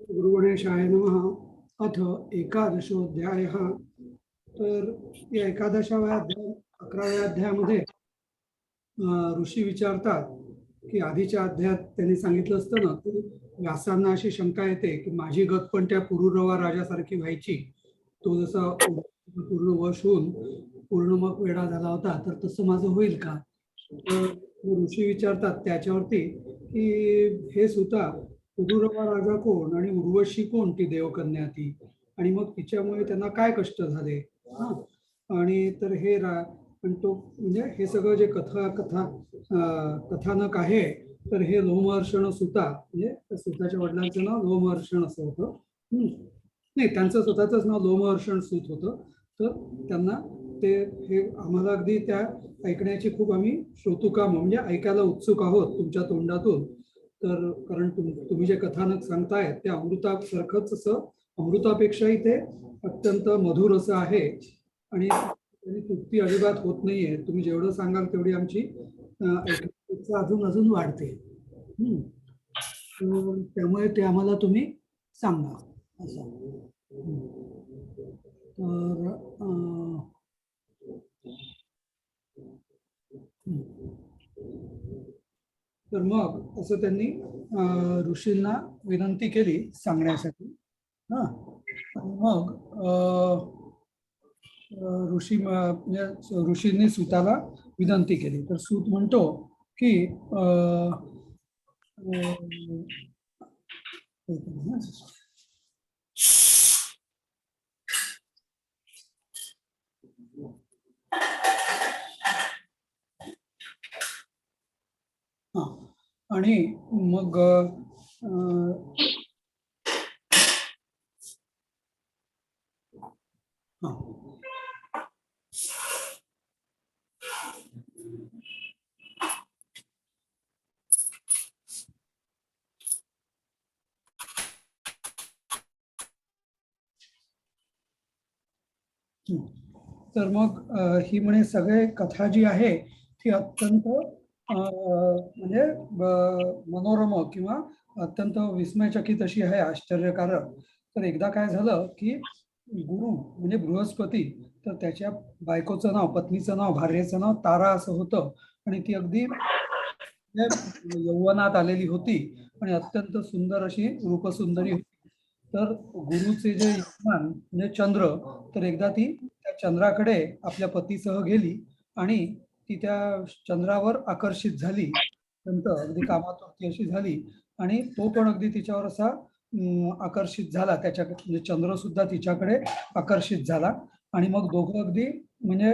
गुरुगणेशाय नमः. अथ एकादशोऽध्यायः. तर या 11व्या अध्याय 11व्या अध्यायामध्ये ऋषी विचारतात की आधीच्या अध्यायात त्यांनी सांगितलं असतं ना की व्यासांना अशी शंका येते की माझी गत पण त्या पुरुरवा राजासारखी व्हायची. तो जसा पूर्ण वश होऊन पूर्ण मग वेडा झाला होता, तर तसं माझं होईल का? तर ऋषी विचारतात त्याच्यावरती की हे सुद्धा पुरुरवा राजा कोण आणि उर्वशी कोण ती देवकन्या ती, आणि मग तिच्यामुळे त्यांना काय कष्ट झाले. हा, आणि तर हे पण तो म्हणजे हे सगळं जे कथानक आहे, तर हे लोमहर्षण सुता, म्हणजे सुताच्या वडिलांचं नाव लोमहर्षण असं होतं. नाही, त्यांचं स्वतःच नाव लोमहर्षण सूत होतं. तर त्यांना ते हे आम्हाला अगदी त्या ऐकण्याची खूप आम्ही श्रोतुकाम म्हणजे ऐकायला उत्सुक आहोत तुमच्या तोंडातून. तर कारण तुम्ही जे कथानक सांगताय ते अमृतासारखंच, असं अमृतापेक्षाही ते अत्यंत मधुर असं आहे, आणि तृप्ती अजिबात होत नाहीये. तुम्ही जेवढं सांगाल तेवढी आमची ऐकण्याची इच्छा अजून अजून वाढते. त्यामुळे ते आम्हाला तुम्ही सांगा असं. तर मग असं त्यांनी ऋषींना विनंती केली सांगण्यासाठी. हा, मग म्हणजे ऋषींनी सूताला विनंती केली. तर सूत म्हणतो की आणि मग तर मग ही म्हणे सगळे कथा जी आहे ती अत्यंत म्हणजे मनोरम किंवा अत्यंत विस्मयचकित अशी आहे, आश्चर्यकारक. तर एकदा काय झालं की गुरु म्हणजे बृहस्पती, तर त्याच्या बायकोचं नाव, पत्नीचं नाव, भार्येचं नाव तारा असं होतं, आणि ती अगदी यौवनात आलेली होती आणि अत्यंत सुंदर अशी रूपसुंदरी होती. तर गुरुचे जे यजमान म्हणजे चंद्र, तर एकदा ती त्या चंद्राकडे आपल्या पतीसह गेली आणि ती त्या चंद्रावर आकर्षित झाली, अगदी कामातून अशी झाली, आणि तो पण अगदी तिच्यावर असा आकर्षित झाला. त्याच्या म्हणजे चंद्र सुद्धा तिच्याकडे आकर्षित झाला, आणि मग दोघं अगदी म्हणजे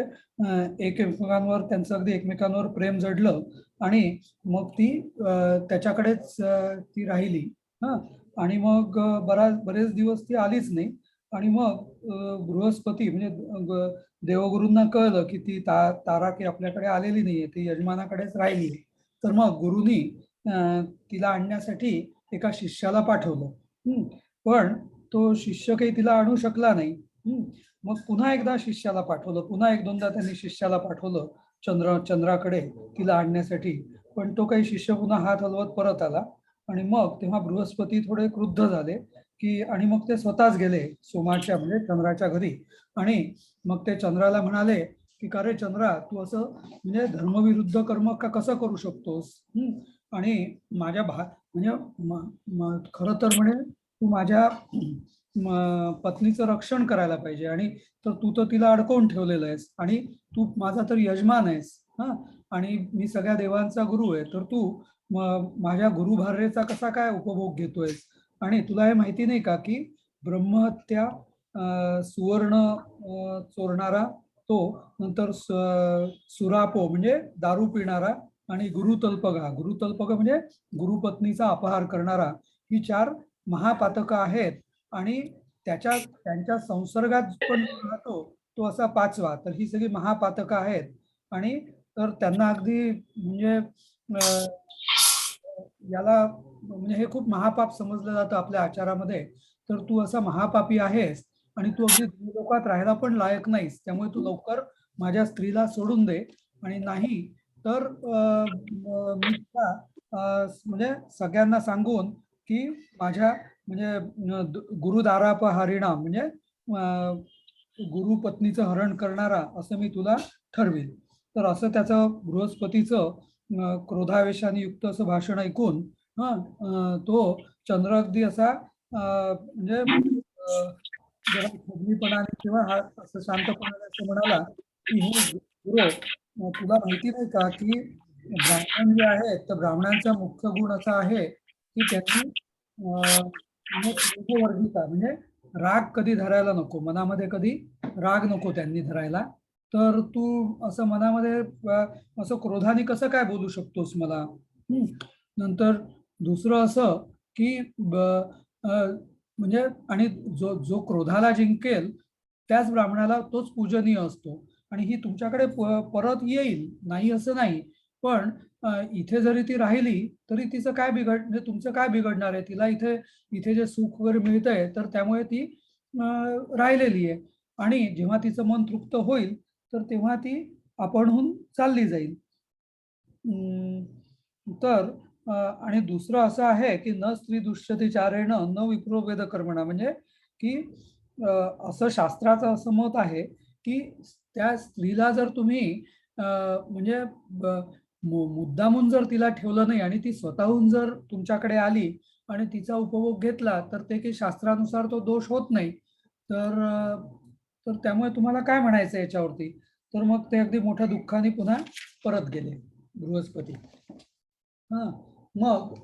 एकमेकांवर त्यांचं अगदी एकमेकांवर प्रेम जडलं, आणि मग ती त्याच्याकडेच ती राहिली. हा, आणि मग बरेच दिवस ती आलीच नाही, आणि मग बृहस्पती म्हणजे देवगुरूंना कळलं की ती तारा की आपल्याकडे आलेली नाहीये, ती यजमानाकडेच राहिली. तर मग गुरुनी तिला आणण्यासाठी एका शिष्याला पाठवलं. पण तो शिष्य काही तिला आणू शकला नाही. मग पुन्हा एकदा शिष्याला पाठवलं, पुन्हा एक दोनदा त्यांनी शिष्याला पाठवलं चंद्राकडे तिला आणण्यासाठी, पण तो काही शिष्य पुन्हा हात हलवत परत आला. आणि मग तेव्हा बृहस्पती थोडे क्रुद्ध झाले की, आणि मग ते स्वतःच गेले सोमाच्या म्हणजे चंद्राच्या घरी, आणि मग ते चंद्राला म्हणाले की का रे चंद्रा, तू असं म्हणजे धर्मविरुद्ध कर्म का कसं करू शकतोस? आणि माझ्या म्हणजे खरं तर म्हणे तू माझ्या पत्नीचं रक्षण करायला पाहिजे, आणि तर तू तर तिला अडकवून ठेवलेलं आहेस, आणि तू माझा तर यजमान आहेस. हा, आणि मी सगळ्या देवांचा गुरु आहे, तर तू माझ्या गुरुभार्येचा कसा काय उपभोग घेतोयस? आणि तुला हे माहिती नाही का की ब्रह्महत्या, सुवर्ण चोरणारा तो, नंतर सुरापो म्हणजे दारू पिणारा, आणि गुरुतल्पग म्हणजे गुरुपत्नीचा अपहार करणारा, ही 4 महापातकं आहेत. आणि त्यांच्या संसर्गात पण राहतो तो असा 5वा. तर ही सगळी महापातकं आहेत, आणि तर त्यांना अगदी म्हणजे याला म्हणजे हे खूप महापाप समजलं जातं आपल्या आचारामध्ये. तर तू असा महापापी आहेस, आणि तू अगदी लोकात राहायला पण लायक नाहीस, त्यामुळे तू लवकर माझ्या स्त्रीला सोडून दे, आणि नाही तर मी तुला म्हणजे सगळ्यांना सांगून की माझ्या म्हणजे गुरुदाराप हरिणाम म्हणजे गुरु पत्नीचं हरण करणारा असं मी तुला ठरवेल. तर असं त्याचं बृहस्पतीचं क्रोधावेशाने युक्त असं भाषण ऐकून तो चंद्र अगदी असा म्हणजे जरा खबरीपणाने किंवा हा असं शांतपणाने असं म्हणाला की हे गुरु, तुला माहिती नाही का की ब्राह्मण जे आहेत तर ब्राह्मणांचा मुख्य गुण असा आहे की त्यांनी म्हणजे क्रोधवर्जिता म्हणजे राग कधी धरायला नको, मनामध्ये कधी राग नको त्यांनी धरायला. तर तू असं मनामध्ये असं क्रोधाने कसं काय बोलू शकतोस मला? नंतर दुसरं असं की म्हणजे आणि जो जो क्रोधाला जिंकेल त्याच ब्राह्मणाला तोच पूजनीय असतो. आणि ही तुमच्याकडे परत येईल, नाही असं नाही, पण इथे जरी ती राहिली तरी तिचं काय म्हणजे तुमचं काय बिघडणार आहे? तिला इथे इथे जे सुख वगैरे मिळतंय तर त्यामुळे ती राहिलेली आहे. आणि जेव्हा तिचं मन तृप्त होईल तर तेव्हा ती आपणहून चालली जाईल. तर आणि दुसरं असं आहे की न स्त्री दुष्यती चारेण न विप्रो वेद कर्मणा, म्हणजे की असं शास्त्राचं असं मत आहे की त्या स्त्रीला जर तुम्ही म्हणजे मुद्दामून जर तिला ठेवलं नाही आणि ती स्वतःहून जर तुमच्याकडे आली आणि तिचा उपभोग घेतला तर ते की शास्त्रानुसार तो दोष होत नाही. तर तर त्यामुळे तुम्हाला काय म्हणायचं याच्यावरती? तर मग ते अगदी मोठ्या दुःखाने पुन्हा परत गेले बृहस्पती. हा, मग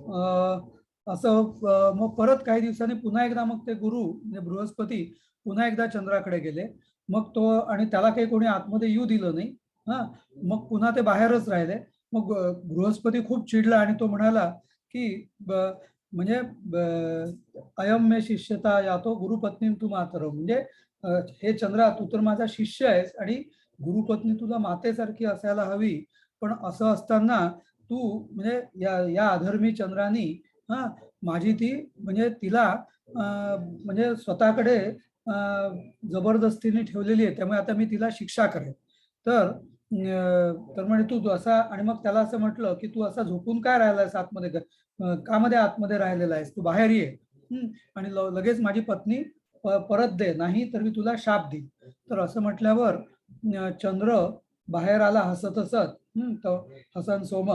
असं मग परत काही दिवसांनी पुन्हा एकदा मग ते गुरु म्हणजे बृहस्पती पुन्हा एकदा चंद्राकडे गेले. मग तो आणि त्याला काही कोणी आतमध्ये येऊ दिलं नाही. हा, मग पुन्हा ते बाहेरच राहिले. मग बृहस्पती खूप चिडला आणि तो म्हणाला की म्हणजे अयम मे शिष्यता यातो गुरुपत्नी तू मातर, म्हणजे हे चंद्रा तू तर माझा शिष्य आहेस आणि गुरुपत्नी तुला मातेसारखी असायला हवी, पण असं असताना तू म्हणजे या अधर्मी चंद्रानी माझी ती म्हणजे तिला म्हणजे स्वतःकडे जबरदस्तीने ठेवलेली आहे, त्यामुळे आता मी तिला शिक्षा करेन. तर तर म्हणे तू असा, आणि मग त्याला असं म्हटलं की तू असा झोपून काय राहिलायस आतमध्ये, का मध्ये आतमध्ये राहिलेला आहेस, तू बाहेर ये आणि लगेच माझी पत्नी परत दे, नाही तर मी तुला शाप देईन. तर असं म्हटल्यावर चंद्र बाहेर आला हसत हसत, तो हसन सोम,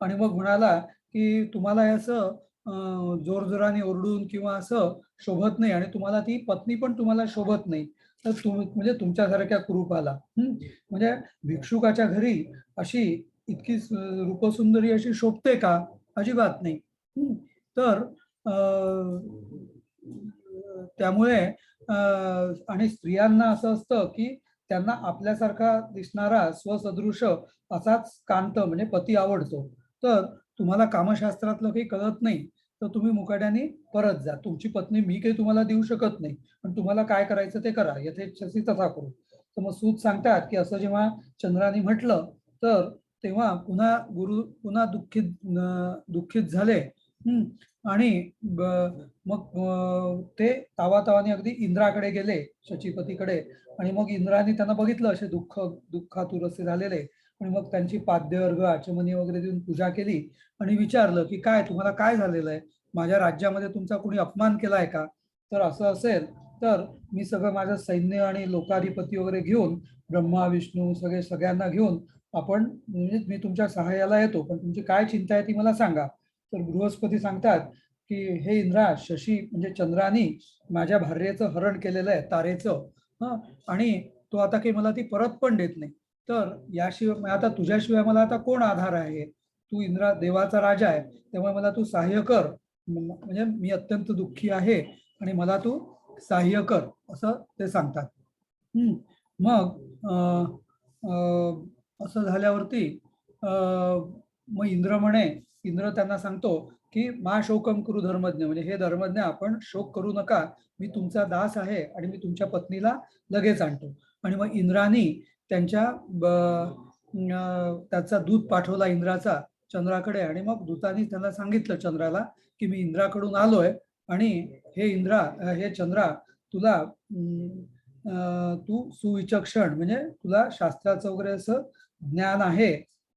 आणि मग म्हणाला की तुम्हाला असं जोरजोराने ओरडून किंवा असं शोभत नाही आणि तुम्हाला ती पत्नी पण तुम्हाला शोभत नाही. तर म्हणजे तुमच्यासारख्या कुरूपाला म्हणजे भिक्षुकाच्या घरी अशी इतकी रूपसुंदरी अशी शोभते का? अजिबात नाही. तर त्यामुळे आणि स्त्रियांना असं असतं की त्यांना आपल्यासारखा दिसणारा स्वसदृश असाच कांत म्हणजे पती आवडतो. तर तुम्हाला कामशास्त्रातलं काही कळत नाही तर तुम्ही मुकाट्याने परत जा. तुमची पत्नी मी काही तुम्हाला देऊ शकत नाही, पण तुम्हाला काय करायचं ते करा, यथेच्छसी तथा करू. तर मग सूत सांगतात की असं जेव्हा चंद्राने म्हटलं तर तेव्हा पुन्हा गुरु पुन्हा दुःखित झाले. आणि मग ते तावातावाने अगदी इंद्राकडे गेले, शचीपतीकडे. आणि मग इंद्राने त्यांना बघितलं असे दुःखातूर असे झालेले, आणि मग त्यांची पाद्य अर्घ आचमनी वगैरे देऊन पूजा केली आणि विचारलं की काय तुम्हाला काय झालेलं आहे, माझ्या राज्यामध्ये तुमचा कोणी अपमान केलाय का? तर असं असेल तर मी सगळं माझं सैन्य आणि लोकाधिपती वगैरे घेऊन, ब्रह्मा विष्णू सगळ्यांना घेऊन आपण म्हणजे मी तुमच्या सहाय्याला येतो, पण तुमची काय चिंता आहे ती मला सांगा. तर बृहस्पती सांगतात की हे इंद्रा, शशी म्हणजे चंद्रानी माझ्या भार्येचं हरण केलेलं आहे, तारेचं, आणि तो आता काही मला ती परत पण देत नाही. तर याशिवाय आता तुझ्याशिवाय मला आता कोण आधार आहे? तू इंद्रा देवाचा राजा आहे, त्यामुळे मला तू सहाय्य कर, म्हणजे मी अत्यंत दुःखी आहे आणि मला तू सहाय्य कर, असं ते सांगतात. मग असं झाल्यावरती मग इंद्र त्यांना सांगतो की मा शोकम करू धर्मज्ञ, म्हणजे हे धर्मज्ञ आपण शोक करू नका, मी तुमचा दास आहे आणि मी तुमच्या पत्नीला लगेच आणतो. आणि मग इंद्रानी त्याचा दूत पाठवला इंद्राचा चंद्राकडे, आणि मग दूतानी त्यांना सांगितलं चंद्राला की मी इंद्राकडून आलोय आणि हे चंद्रा तुला तू सुविचक्षण म्हणजे तुला शास्त्राचं वगैरे असं ज्ञान आहे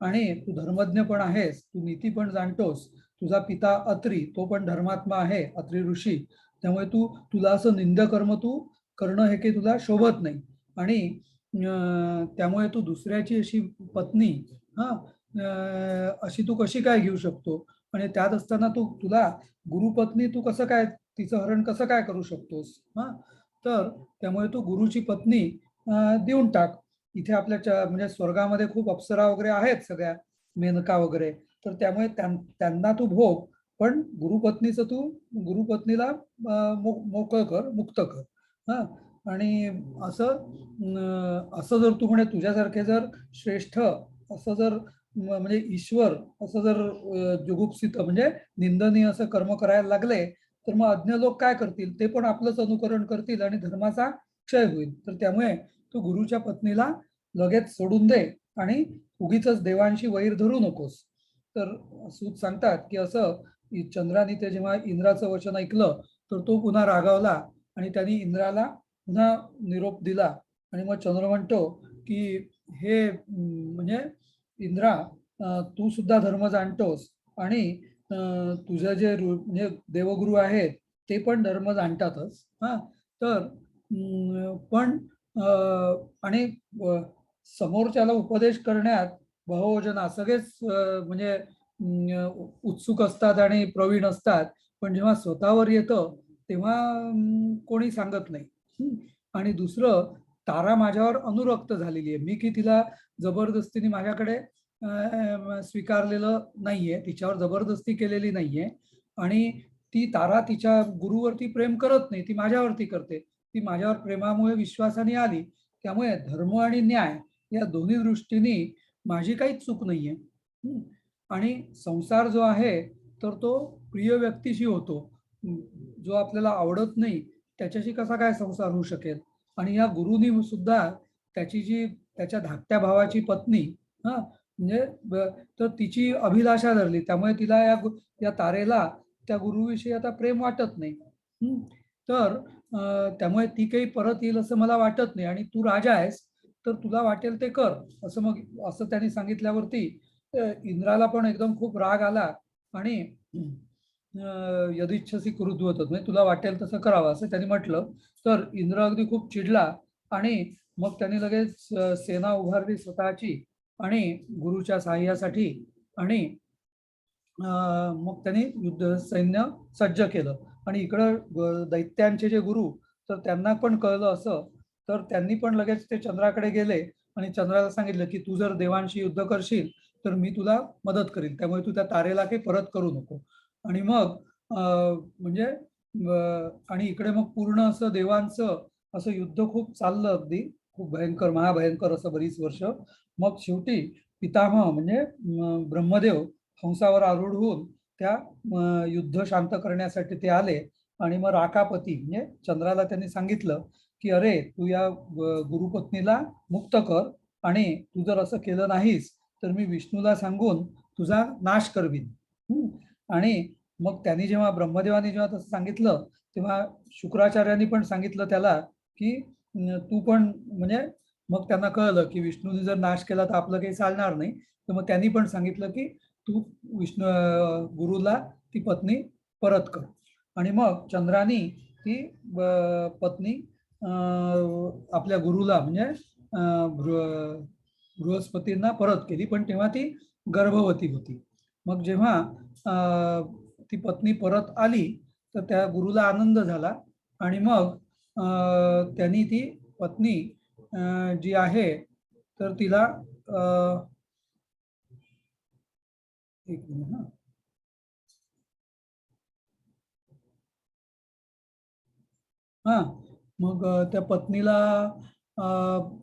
आणि तू धर्मज्ञ पण आहेस, तू नीती पण जाणतोस. तुझा पिता अत्री तो पण धर्मात्मा आहे, अत्री ऋषी. त्यामुळे तुला असं निंदकर्म तू करणं हे काही तुला शोभत नाही. आणि त्यामुळे तू दुसऱ्याची अशी पत्नी अशी तू कशी काय घेऊ शकतो? आणि त्यात असताना तुला गुरुपत्नी तू कसं काय तिचं हरण कसं काय करू शकतोस? तर त्यामुळे तू गुरुची पत्नी देऊन टाक. इथे आपल्या म्हणजे स्वर्गामध्ये खूप अप्सरा वगैरे आहेत सगळ्या, मेनका वगैरे. तर त्यामुळे त्यांना तू भोग, पण गुरुपत्नीला मोकळं कर, मुक्त कर. आणि असं जर तू म्हणे तुझ्यासारखे जर श्रेष्ठ असं जर म्हणजे ईश्वर असं जर जुगुप्सित म्हणजे निंदनीय असं कर्म करायला लागले, तर मग अज्ञ लोक काय करतील? ते पण आपलंच अनुकरण करतील आणि धर्माचा क्षय होईल. तर त्यामुळे तू गुरुच्या पत्नीला लगेच सोडून दे आणि उगीच देवांशी वैर धरू नकोस. तर सूत सांगतात की असं चंद्राने ते जेव्हा इंद्राचं वचन ऐकलं, तर तो पुन्हा रागावला आणि त्यांनी इंद्राला पुन्हा निरोप दिला. आणि मग चंद्र म्हणतो की हे म्हणजे इंद्रा, तू सुद्धा धर्म जाणतोस आणि तुझं जे म्हणजे देवगुरु आहेत ते पण धर्म जाणतातच. तर पण आणि समोरच्याला उपदेश करण्यात बहुजना सगळेच म्हणजे उत्सुक असतात आणि प्रवीण असतात, पण जेव्हा स्वतःवर येतं तेव्हा कोणी सांगत नाही. आणि दुसरं, तारा माझ्यावर अनुरक्त झालेली आहे. मी की तिला जबरदस्तीने माझ्याकडे स्वीकारलेलं नाहीये, तिच्यावर जबरदस्ती केलेली नाहीये. आणि ती तारा तिच्या गुरुवरती प्रेम करत नाही, ती माझ्यावरती करते. ती माझ्यावर प्रेमामुळे विश्वासाने आली. त्यामुळे धर्म आणि न्याय या दोन्ही दृष्टीने माझी काहीच चूक नाहीये. आणि संसार जो आहे तर तो प्रिय व्यक्तीशी होतो. जो आपल्याला आवडत नाही त्याच्याशी कसा काय संसार होऊ शकेल? आणि या गुरुनी सुद्धा त्याच्या धाकट्या भावाची पत्नी म्हणजे तर तिची अभिलाषा धरली. त्यामुळे तिला या तारेला त्या गुरुविषयी आता प्रेम वाटत नाही. तर त्यामुळे ती काही परत येईल असं मला वाटत नाही. आणि तू राजा आहेस तर तुला वाटेल ते कर, असं त्यांनी सांगितल्यावरती इंद्राला पण एकदम खूप राग आला. आणि यदिच्छसी कुरुद्वत, म्हणजे तुला वाटेल तसं करावं असं त्यांनी म्हटलं. तर इंद्र अगदी खूप चिडला आणि मग त्यांनी लगेच सेना उभारली स्वतःची आणि गुरुच्या सहाय्यासाठी. आणि मग त्यांनी युद्ध सैन्य सज्ज केलं. आणि इकडं दैत्यांचे जे गुरु, तर त्यांना पण कळलं असं, तर त्यांनी पण लगेच ते चंद्राकडे गेले आणि चंद्राला सांगितलं की तू जर देवांशी युद्ध करशील तर मी तुला मदत करील, त्यामुळे तू त्या तारेला काही परत करू नको. आणि मग म्हणजे आणि इकडे मग पूर्ण असं देवांचं असं युद्ध खूप चाललं, अगदी खूप भयंकर महाभयंकर असं बरीच वर्ष. मग शेवटी पितामह म्हणजे ब्रह्मदेव हंसावर आरूढ होऊन त्या युद्ध शांत करण्यासाठी ते आले. आणि मग राकापती म्हणजे चंद्राला त्यांनी सांगितलं की अरे तू या गुरुपत्नीला मुक्त कर, आणि तू जर असं केलं नाहीस तर मी विष्णूला सांगून तुझा नाश करवीन. आणि मग त्यांनी जेव्हा ब्रह्मदेवानी जेव्हा तसं सांगितलं, तेव्हा शुक्राचार्यांनी पण सांगितलं त्याला की तू पण म्हणजे मग त्यांना कळलं की विष्णूने जर नाश केला तर आपलं काही चालणार नाही. तर मग त्यांनी पण सांगितलं की तू गुरुला ती पत्नी परत कर. आणि मग चंद्रानी ती पत्नी आपल्या गुरुला म्हणजे बृहस्पतींना परत केली, पण तेव्हा ती गर्भवती होती. मग जेव्हा ती पत्नी परत आली तर त्या गुरुला आनंद झाला. आणि मग त्यांनी ती पत्नी जी आहे तर तिला एक मिनिट मग त्या पत्नीला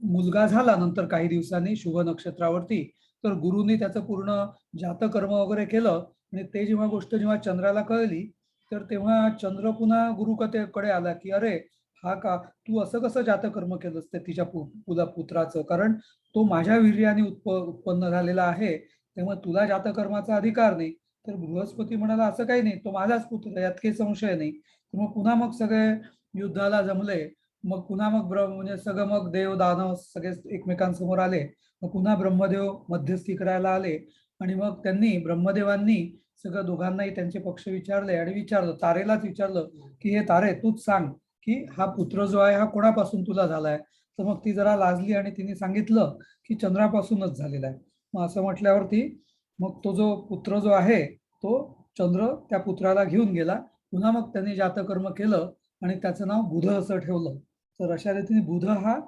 मुलगा झाला नंतर काही दिवसांनी शुभ नक्षत्रावरती. तर गुरुनी त्याचं पूर्ण जातकर्म वगैरे केलं. आणि ते जेव्हा चंद्राला कळली, तर तेव्हा चंद्र पुन्हा गुरुकडे आला की अरे हा का तू असं कसं जातकर्म केलंस ते तिच्या पुत्राचं, कारण तो माझ्या वीर्याने उत्पन्न झालेला आहे, तेव्हा तुला जातकर्माचा अधिकार नाही. तर बृहस्पती म्हणाला असं काही नाही, तो माझाच पुत्र, यात काही संशय नाही. मग पुन्हा मग सगळे युद्धाला जमले. मग पुन्हा मग म्हणजे सगळं मग देव दानव सगळे एकमेकांसमोर आले. मग पुन्हा ब्रह्मदेव मध्यस्थी करायला आले आणि मग त्यांनी ब्रह्मदेवांनी सगळं दोघांनाही त्यांचे पक्ष विचारले आणि विचारलं, तारेलाच विचारलं की हे तारे तूच सांग की हा पुत्र जो आहे हा कोणापासून तुला झालाय. तर मग ती जरा लाजली आणि तिने सांगितलं की चंद्रापासूनच झालेला आहे. मग असं म्हटल्यावरती मग तो जो पुत्र जो आहे तो चंद्र त्या पुत्राला घेऊन गेला. पुन्हा मग त्यांनी जातकर्म केलं आणि त्याचं नाव बुध असं ठेवलं. तर अशा रीतीने बुध हा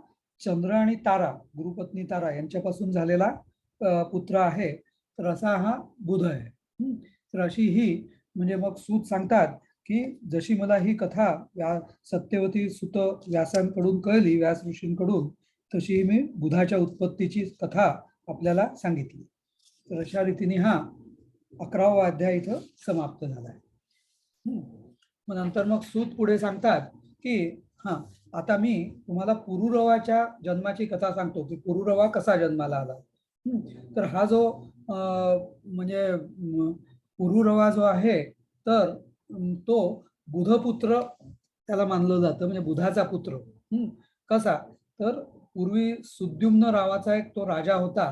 चंद्र आणि तारा, गुरुपत्नी तारा यांच्यापासून झालेला पुत्र आहे. तर असा हा बुध आहे. तर अशी ही म्हणजे मग सूत सांगतात की जशी मला ही कथा सत्यवती सुत व्यासांकडून कळली, व्यास ऋषींकडून, तशी मी बुधाच्या उत्पत्तीची कथा आपल्याला सांगितली. तर अशा रीतीने हा 11वा अध्याय इथं समाप्त झालाय. मग नंतर मग सूत पुढे सांगतात की हा आता मी तुम्हाला पुरुरवाच्या जन्माची कथा सांगतो की पुरुरवा कसा जन्माला आला. तर हा जो म्हणजे पुरुरवा जो आहे तर तो बुधपुत्र त्याला मानलं जातं, म्हणजे बुधाचा पुत्र. कसा तर पूर्वी सुद्युम्न नावाचा एक तो राजा होता.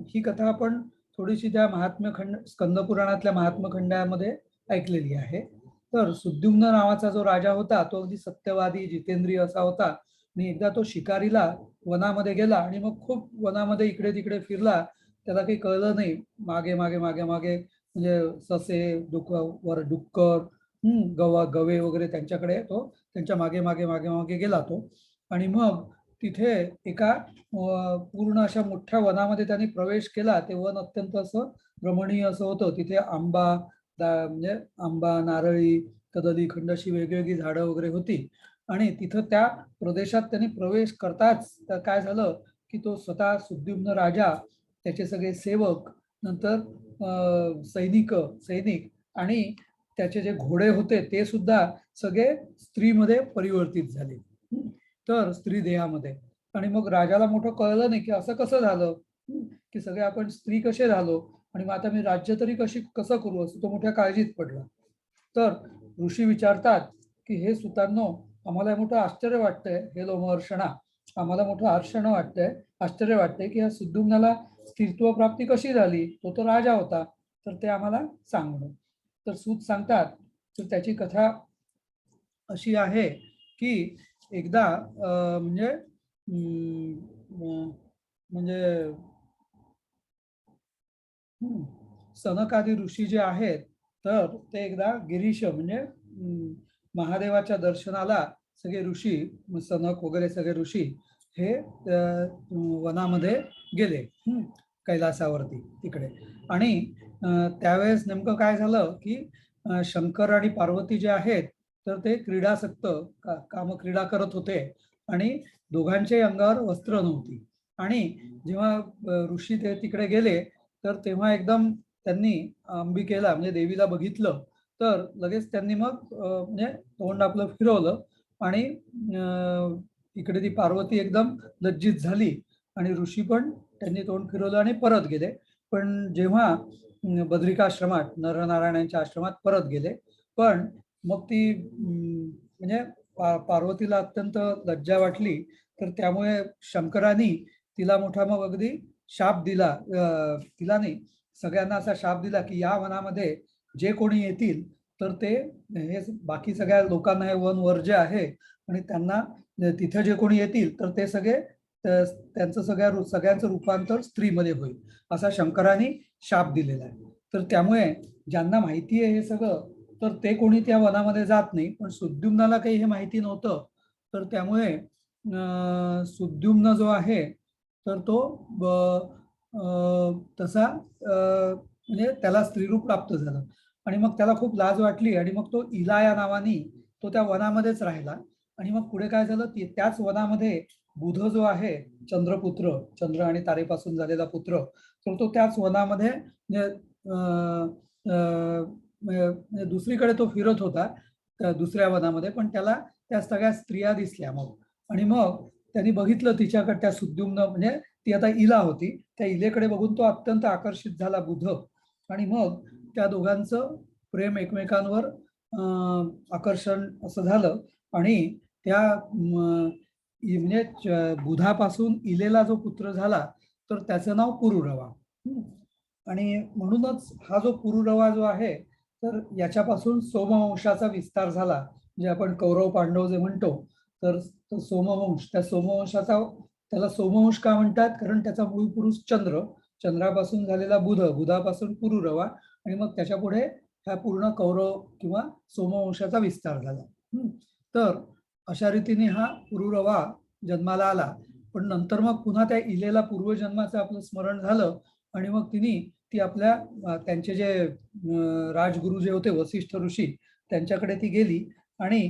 ही कथा आपण थोडीशी त्या महात्म्यखंड स्कंदपुराणातल्या महात्म्यखंडामध्ये ऐकलेली आहे. तर सुद्युम्न नावाचा जो राजा होता तो अगदी सत्यवादी जितेंद्रिय असा होता आणि एकदा तो शिकारीला वनामध्ये गेला आणि मग खूप वनामध्ये इकडे तिकडे फिरला. त्याला काही कळलं नाही. मागे मागे मागे मागे म्हणजे ससे डुक्कर गवे वगैरे त्यांच्याकडे तो त्यांच्या मागे मागे मागे मागे गेला तो. आणि मग तिथे एका पूर्ण अशा मोठ्या वनामध्ये त्यांनी प्रवेश केला. ते वन अत्यंत असं रमणीय असं होतं. तिथे म्हणजे आंबा, नारळी, कदली, खंड अशी वेगवेगळी झाडं वगैरे होती. आणि तिथं त्या प्रदेशात त्यांनी प्रवेश करताच काय झालं की तो स्वतः सुद्युम्न राजा, त्याचे सगळे सेवक, नंतर सैनिक आणि त्याचे जे घोडे होते ते सुद्धा सगळे स्त्रीमध्ये परिवर्तित झाले. तर स्त्री देहामध्ये. आणि मग राजाला मोठं कळलं नाही की असं कसं झालं की सगळे आपण स्त्री कसे झालो आणि मग आता मी राज्य तरी कसं करू, असं तो मोठ्या काळजीत पडला. तर ऋषी विचारतात की हे सुतांनो, आम्हाला मोठं आश्चर्य वाटतंय, हे लोमहर्षणा, आम्हाला मोठं आश्चर्य वाटतंय की या सुद्युम्नाला स्त्रीत्व प्राप्ती कशी झाली, तो तर राजा होता, तर ते आम्हाला सांगणं. तर सूत सांगतात तर त्याची कथा अशी आहे की एकदा म्हणजे सनकादी ऋषी जे आहेत तर ते एकदा गिरीश म्हणजे महादेवाच्या दर्शनाला सगळे ऋषी, सनक वगैरे सगळे ऋषी हे वनामध्ये गेले कैलासावरती तिकडे. आणि त्यावेळेस नेमकं काय झालं की शंकर आणि पार्वती जे आहेत तर ते क्रीडासक्त कामक्रीडा करत होते आणि दोघांच्याही अंगावर वस्त्र नव्हती. आणि जेव्हा ऋषी ते तिकडे गेले तर तेव्हा एकदम त्यांनी अंबिकेला म्हणजे देवीला बघितलं. तर लगेच त्यांनी मग म्हणजे तोंड आपलं फिरवलं आणि इकडे ती पार्वती एकदम लज्जित झाली आणि ऋषी पण त्यांनी तोंड फिरवलं आणि परत गेले. पण जेव्हा बद्रिकाश्रमात नरनारायणांच्या आश्रमात परत गेले, पण मग ती म्हणजे पार्वतीला अत्यंत लज्जा वाटली. तर त्यामुळे शंकरांनी तिला मोठा मग अगदी शाप दिला. तिला नाही, सगळ्यांना असा शाप दिला की या वनामध्ये जे कोणी येतील तर ते हे बाकी सगळ्या लोकांना हे वन वर्ज्य आहे आणि त्यांना तिथे जे कोणी येतील तर ते सगळे त्यांचं सगळ्यांचं रूपांतर स्त्रीमध्ये होईल, असा शंकरांनी शाप दिलेला आहे. तर त्यामुळे ज्यांना माहिती आहे हे सगळं तर ते कोणी त्या वनामध्ये जात नाही. पण सुद्युम्नाला काही हे माहिती नव्हतं. तर त्यामुळे सुद्युम्न जो आहे तर तो तसा म्हणजे त्याला स्त्रीरूप प्राप्त झालं आणि मग त्याला खूप लाज वाटली आणि मग तो इला या नावानी तो त्या वनामध्येच राहिला. आणि मग पुढे काय झालं, त्याच वनामध्ये बुध जो आहे चंद्रपुत्र, चंद्र आणि तारेपासून झालेला पुत्र, तर तो त्याच वनामध्ये म्हणजे दुसरीकडे तो फिरत होता त्या दुसऱ्या वनामध्ये. पण त्याला त्या सगळ्या स्त्रिया दिसल्या मग. आणि मग त्यांनी बघितलं तिच्याकडे, त्या सुद्युम्न म्हणजे ती आता इला होती, त्या इलेकडे बघून तो अत्यंत आकर्षित झाला बुध. आणि मग त्या दोघांचं प्रेम एकमेकांवर आकर्षण असं झालं. आणि त्या म्हणजे बुधापासून इलेला जो पुत्र झाला तर त्याचं नाव पुरुरवा. आणि म्हणूनच हा जो पुरुरवा जो आहे तर याच्यापासून सोमवंशाचा विस्तार झाला. जे आपण कौरव पांडव जे म्हणतो तर सोमवंश, त्या सोमवंशाचा, त्याला सोमवंश का म्हणतात, कारण त्याचा मूळ पुरुष चंद्र, चंद्रापासून झालेला बुध, बुधापासून पुरुरवा, आणि मग त्याच्या पुढे ह्या पूर्ण कौरव किंवा सोमवंशाचा विस्तार झाला. तर अशा रीतीने हा पुरुरवा जन्माला आला. पण नंतर मग पुन्हा त्या इलेला पूर्वजन्माचं आपलं स्मरण झालं आणि मग तिने ती आपल्या त्यांचे जे राजगुरु जे होते वसिष्ठ ऋषी त्यांच्याकडे ती गेली आणि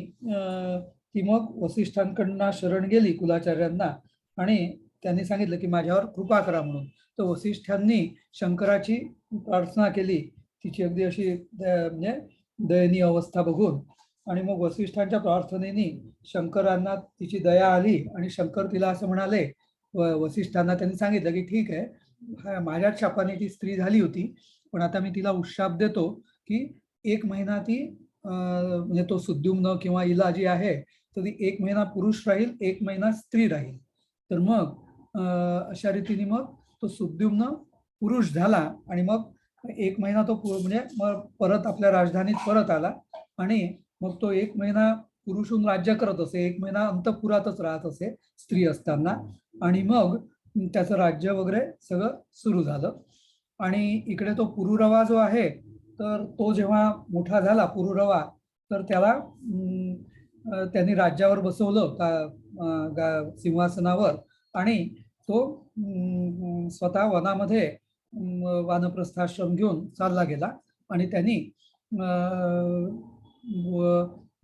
ती मग वसिष्ठांकडनं शरण गेली कुलाचार्यांना आणि त्यांनी सांगितलं की माझ्यावर कृपा करा म्हणून. तर वसिष्ठांनी शंकराची प्रार्थना केली, तिची अगदी अशी म्हणजे दयनीय अवस्था बघून. आणि मग वसिष्ठांच्या प्रार्थनेने शंकरांना तिची दया आली आणि शंकर तिला असं म्हणाले, वसिष्ठांना त्यांनी सांगितलं की ठीक आहे, माझ्याच शापाने ती स्त्री झाली होती, पण आता मी तिला उशाप देतो की 1 महिना ती म्हणजे तो सुद्युम्न किंवा इला जी आहे तर ती 1 महिना पुरुष राहील, 1 महिना स्त्री राहील. तर मग अशा रीतीने मग तो सुद्युम्न पुरुष झाला आणि मग 1 महिना तो म्हणजे मग परत आपल्या राजधानीत परत आला आणि मग तो 1 महिना पुरुष होऊन राज्य करत असे, 1 महिना अंतःपुरातच राहत असे स्त्री असताना, आणि मग त्याचं राज्य वगैरे सगळं सुरू झालं. आणि इकडे तो पुरुरवा जो आहे तर तो जेव्हा मोठा झाला पुरुरवा तर त्याला त्यांनी राज्यावर बसवलं सिंहासनावर आणि तो स्वतः वनामध्ये वानप्रस्थाश्रम घेऊन चालला गेला. आणि त्यांनी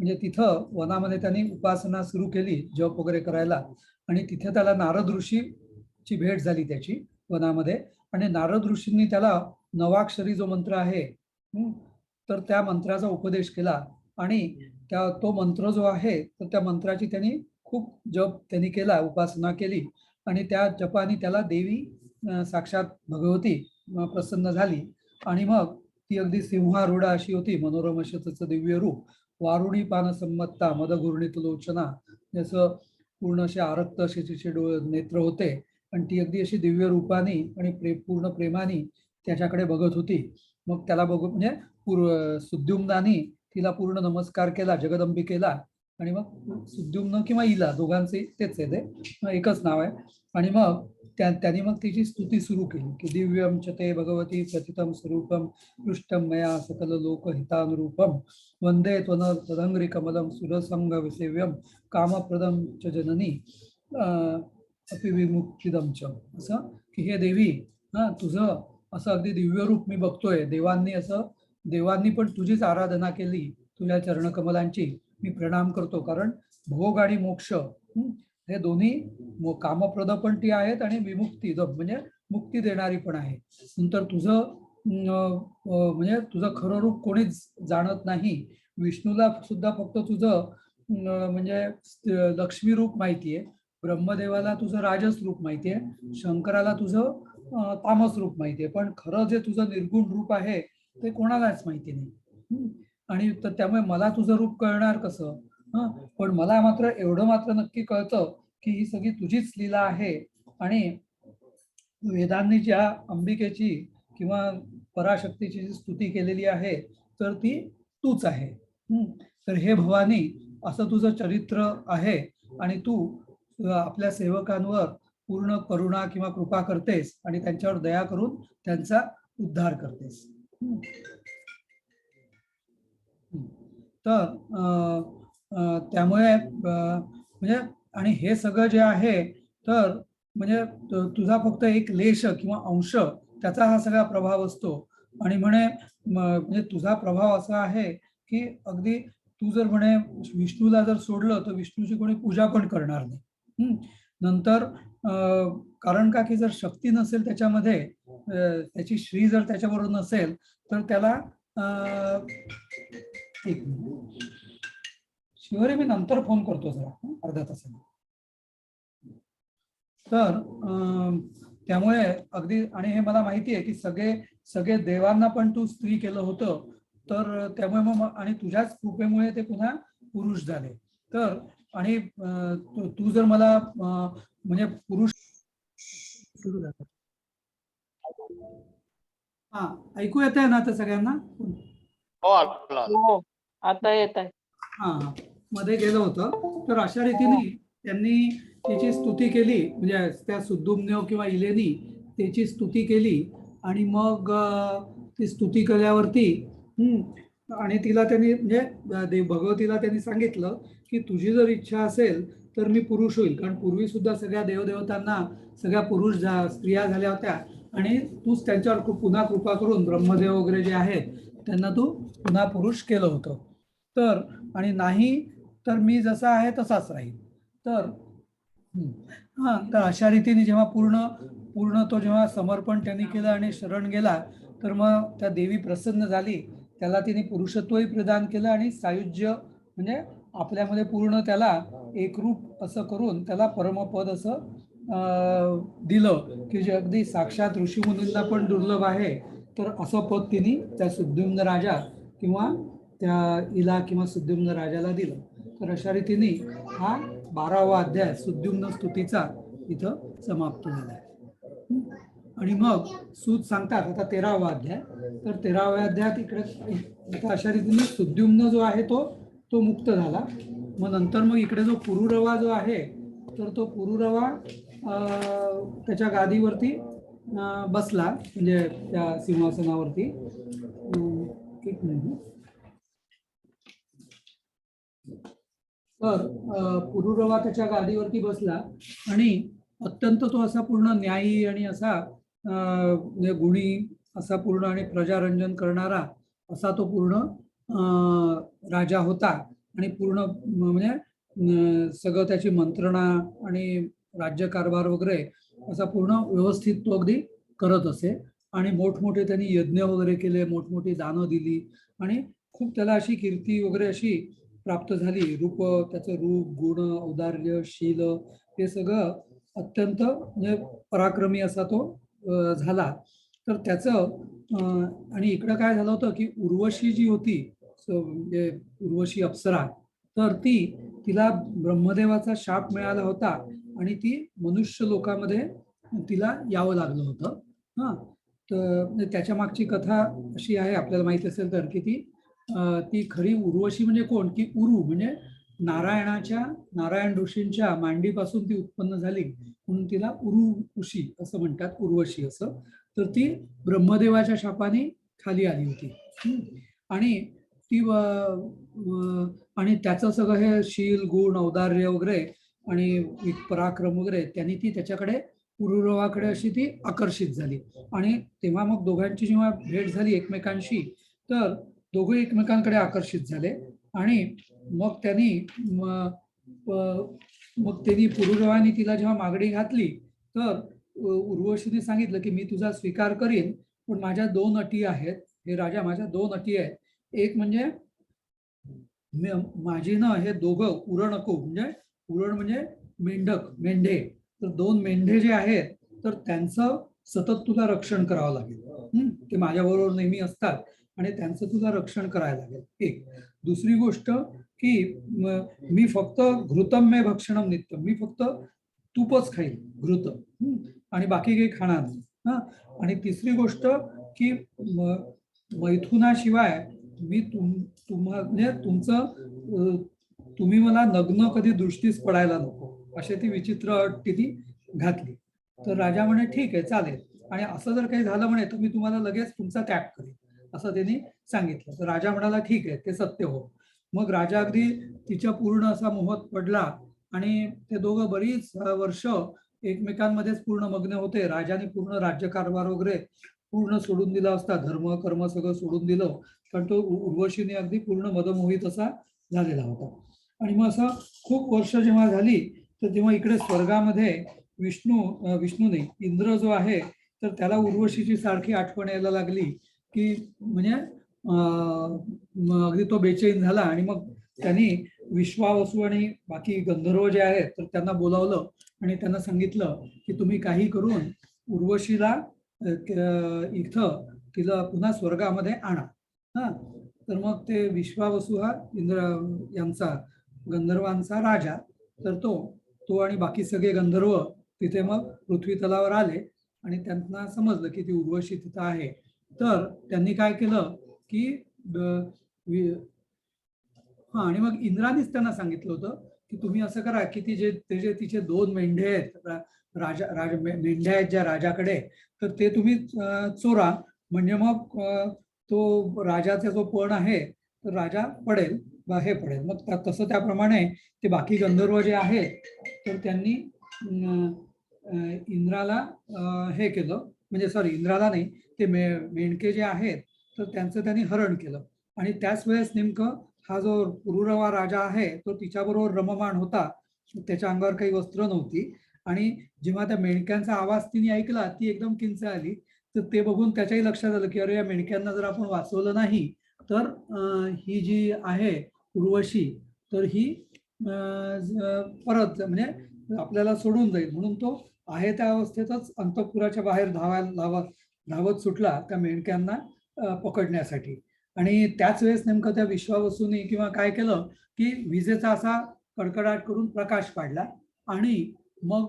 म्हणजे तिथं वनामध्ये त्यांनी उपासना सुरू केली, जप वगैरे करायला. आणि तिथे त्याला नारद ऋषीची भेट झाली त्याची वनामध्ये. आणि नारद ऋषींनी त्याला नवाक्षरी जो मंत्र आहे तर त्या मंत्राचा उपदेश केला. आणि तो मंत्र जो आहे तर त्या मंत्राची त्यांनी खूप जप त्यांनी केला, उपासना केली. आणि त्या जपाने त्याला देवी साक्षात भगवती प्रसन्न झाली. आणि मग ती अगदी सिंहारूढा अशी होती, मनोरम तिचं दिव्य रूप, वारुणी पान संमत्ता मदघूर्णित लोचना, जसं पूर्ण असे आरक्त असे तिचे नेत्र होते. आणि ती अगदी अशी दिव्य रूपाने आणि पूर्ण प्रेमाने त्याच्याकडे बघत होती. मग त्याला बघून म्हणजे सुद्युम्नानी तिला पूर्ण नमस्कार केला, जगदंबिकेला. आणि मग सुद्युम्न किंवा इला दोघांचे तेच आहे, ते एकच नाव आहे. आणि मग त्यांनी मग तिची स्तुती सुरू केली की दिव्यम च ते भगवती प्रथितम स्वरूपम पृष्ठम मया सकल लोकहितानुरूपम वंदे त्वनंग्री कमलम सुरसंग विसेव्यम कामप्रदम च जननी अपि विमुक्तिदम च. असं की हे देवी, तुझं असं अगदी दिव्य रूप मी बघतोय. देवांनी पण तुझीच आराधना केली, तुझ्या चरणकमलांची मी प्रणाम करतो. कारण भोग आणि मोक्ष हे दोन्ही कामप्रद पण ती आहेत आणि विमुक्ती म्हणजे मुक्ती देणारी पण आहे. नंतर तुझं म्हणजे तुझं खरं रूप कोणीच जाणत नाही. विष्णूला सुद्धा फक्त तुझं म्हणजे लक्ष्मी रूप माहितीये, ब्रह्मदेवाला तुझं राजस रूप माहितीये, शंकराला तुझं तामस रूप माहितीये, पण खरं जे तुझं निर्गुण रूप आहे ते कोणालाच माहिती नाही. आणि त्यामुळे मला तुझं रूप कळणार कसं? पण मला मात्र एवढं मात्र नक्की कळतं की ही सगळी तुझीच लीला आहे. आणि वेदांनी ज्या अंबिकेची किंवा पराशक्तीची जी स्तुती केलेली आहे तर ती तूच आहे. तर हे भवानी असं तुझं चरित्र आहे आणि तू आपल्या सेवकांवर पूर्ण करुणा किंवा कृपा करतेस आणि त्यांच्यावर दया करून त्यांचा उद्धार करतेस. तर त्यामुळे म्हणजे आणि हे सगळं जे आहे तर म्हणजे तुझा फक्त एक लेश किंवा अंश त्याचा हा सगळा प्रभाव असतो. आणि म्हणजे तुझा प्रभाव असा आहे की अगदी तू जर विष्णूला जर सोडलं तर विष्णूची कोणी पूजा पण करणार नाही. नंतर कारण का की जर शक्ती नसेल त्याच्यामध्ये, त्याची श्री जर त्याच्याबरोबर नसेल तर त्याला एक मिनिट शिवरे, मी नंतर फोन करतो जरा अर्ध्या तासाने. तर त्यामुळे अगदी, आणि हे मला माहिती आहे की सगळे देवांना पण तू स्त्री केलं होतं, तर त्यामुळे मग आणि तुझ्याच कृपेमुळे ते पुन्हा पुरुष झाले. तर आणि तू जर मला म्हणजे पुरुष सुरू झाला हा, ऐकू येत आहे ना आता सगळ्यांना? हो आला. हो आता येत आहे. हा हा, मध्ये गेलं होतं. तर अशा रीतीने त्यांनी त्याची स्तुती केली, म्हणजे त्या सुद्दुम्न किंवा इलेनी त्याची स्तुती केली. आणि मग ती स्तुती केल्यावरती आणि तिला त्यांनी म्हणजे भगवतीला त्यांनी सांगितलं की तुझी जर इच्छा असेल तर मी पुरुष होईल, कारण पूर्वी सुद्धा सगळ्या देवदेवतांना सगळ्या पुरुष स्त्रिया झाल्या होत्या, आणि तूच त्यांच्यावर पुन्हा कृपा करून ब्रह्मदेव वगैरे जे आहेत त्यांना तू पुन्हा पुरुष केलं होतं. तर आणि नाही तर मी जसा आहे तसाच राहील. तर हा, तर अशा रीतीने जेव्हा पूर्ण तो जेव्हा समर्पण त्यांनी केलं आणि शरण गेला, तर मग त्या देवी प्रसन्न झाली. त्याला तिने पुरुषत्वही प्रदान केलं आणि सायुज्य म्हणजे आपल्यामध्ये पूर्ण त्याला एकरूप असं करून त्याला परमपद असं दिलं, की जे अगदी साक्षात ऋषीमुनींना पण दुर्लभ आहे. तर असं पद तिने त्या सुद्युम्न राजा किंवा त्या इला किंवा सुद्युम्न राजाला दिलं. तर अशा रीतीने हा 12वा अध्याय सुद्युम्न स्तुतीचा इथं समाप्त झाला आहे. आणि मग सूत सांगतात आता 13वा अध्याय. तर 13व्या अध्यायात इकडे अशा रीतीने सुद्युम्न जो आहे तो मुक्त झाला. मग नंतर मग इकडे जो पुरुरवा जो आहे, तर तो पुरुरवा त्याच्या गादीवरती बसला, म्हणजे त्या सिंहासनावरती. एक मिनिट. तर पुरुरवा त्याच्या गादीवरती बसला आणि अत्यंत तो असा पूर्ण न्यायी आणि असा गुणी असा पूर्ण आणि प्रजारंजन करणारा असा तो पूर्ण राजा होता. आणि पूर्ण म्हणजे सगळं त्याची मंत्रणा आणि राज्यकारभार वगैरे असा पूर्ण व्यवस्थित तो अगदी करत असे. आणि मोठमोठे त्यांनी यज्ञ वगैरे केले, मोठमोठी दानं दिली आणि खूप त्याला अशी कीर्ती वगैरे अशी प्राप्त झाली. त्याचं रूप, गुण, औदार्य, शील हे सगळं अत्यंत म्हणजे पराक्रमी असा तो झाला. तर त्याचं आणि इकडं काय झालं होतं की उर्वशी जी होती, म्हणजे उर्वशी अप्सरा, तर तिला ब्रह्मदेवाचा शाप मिळाला होता आणि ती मनुष्य लोकामध्ये तिला यावं लागलं होतं. हा, तर त्याच्या मागची कथा अशी आहे, आपल्याला माहित असेल तर, की ती खरी उर्वशी म्हणजे कोण, की उरू म्हणजे नारायण ऋषींच्या मांडीपासून ती उत्पन्न झाली, म्हणून तिला उर्वशी असं म्हणतात, उर्वशी असं. तर ती ब्रह्मदेवाच्या शापाने खाली आली होती. आणि ती आणि त्याचं सगळं हे शील, गुण, औदार्य वगैरे आणि पराक्रम वगैरे त्यांनी ती त्याच्याकडे पुरुरवाकडे अशी ती आकर्षित झाली. आणि तेव्हा मग दोघांची जेव्हा भेट झाली एकमेकांशी, तर दोघे एकमेकांकडे आकर्षित झाले. आणि मग त्यांनी पुरुरवाने तिला जेव्हा मागणी घातली, तर उर्वशीने सांगितलं की मी तुझा स्वीकार करीन, पण माझ्या 2 अटी आहेत. हे राजा, माझ्या 2 अटी आहेत. एक म्हणजे माझी ना हे दोघं उरण नको, म्हणजे उरण म्हणजे मेंढे. तर 2 मेंढे जे आहेत तर त्यांचं सतत तुला रक्षण करावं लागेल. ते माझ्याबरोबर नेहमी असतात आणि त्यांचं तुला रक्षण करायला लागेल. एक. दुसरी गोष्ट की मी फक्त घृतम मे भक्षणम नित्यम, मी फक्त तूपच खाईल, घृत, आणि बाकी काही खाणार नाही. हा, आणि तिसरी गोष्ट की मैथुनाशिवाय मी म्हणजे तुम्ही मला नग्न कधी दृष्टीस पडायला नको, अशी ती विचित्र अट ती घातली. तर राजा म्हणे ठीक आहे, चालेल, आणि असं जर काही झालं म्हणे तर मी तुम्हाला लगेच तुमचा त्याग करेन, असं त्यांनी सांगितलं. तर राजा म्हणाला ठीक आहे, ते सत्य हो. मग राजा अगदी तिच्या पूर्ण असा मोहात पडला आणि ते दोघं बरीच वर्ष एकमेकांमध्येच पूर्ण मग्न होते. राजाने पूर्ण राज्यकारभार वगैरे पूर्ण सोडून दिला असता, धर्म कर्म सगळं सोडून दिलं, कारण तो उर्वशीने अगदी पूर्ण मदमोहित असा झालेला होता. आणि मग असं खूप वर्ष जेव्हा झाली, तर तेव्हा इकडे स्वर्गामध्ये विष्णूने इंद्र जो आहे, तर त्याला उर्वशीची सारखी आठवण यायला लागली, की म्हणजे अगदी तो बेचैन झाला. आणि मग त्यांनी विश्वावसू आणि बाकी गंधर्व जे आहेत तर त्यांना बोलावलं आणि त्यांना सांगितलं की तुम्ही काही करून उर्वशीला इथं तिला पुन्हा स्वर्गामध्ये आणा. हा, तर मग ते विश्वावसू हा इंद्र यांचा गंधर्वांचा राजा, तर तो आणि बाकी सगळे गंधर्व तिथे मग पृथ्वी तलावर आले आणि त्यांना समजलं की ती उर्वशी तिथं आहे. तर त्यांनी काय केलं की हा, आणि मग इंद्रानेच त्यांना सांगितलं होतं की तुम्ही असं करा की ते जे तिचे 2 मेंढे आहेत, मेंढ्या आहेत ज्या राजाकडे, तर ते तुम्ही चोरा. म्हणजे मग तो राजाचा जो पण आहे तर राजा पडेल वा हे पडेल. मग तसं त्याप्रमाणे ते बाकी गंधर्व जे आहेत तर त्यांनी इंद्राला हे केलं, म्हणजे सॉरी इंद्राला नाही, ते मेंढके जे आहेत तर त्यांचं त्यांनी हरण केलं. आणि त्याच वेळेस नेमकं हा जो पुरुरवा राजा आहे तो तिच्याबरोबर रममाण होता. त्याच्या अंगावर काही वस्त्र नव्हती. आणि जेव्हा त्या मेंढक्यांचा आवाज तिने ऐकला ती एकदम किंच आली. तर ते बघून त्याच्याही लक्षात आलं की अरे या मेंढक्यांना जर आपण वाचवलं नाही तर ही जी आहे उर्वशी तर ही परत म्हणजे आपल्याला सोडून जाईल. म्हणून तो आहे त्या अवस्थेतच अंतःपुराच्या बाहेर धावत सुटला त्या मेंढक्यांना पकडण्यासाठी. आणि त्याच वेळेस नेमकं त्या विश्वावसूने किंवा काय केलं की विजेचा असा कडकडाट करून प्रकाश पाडला आणि मग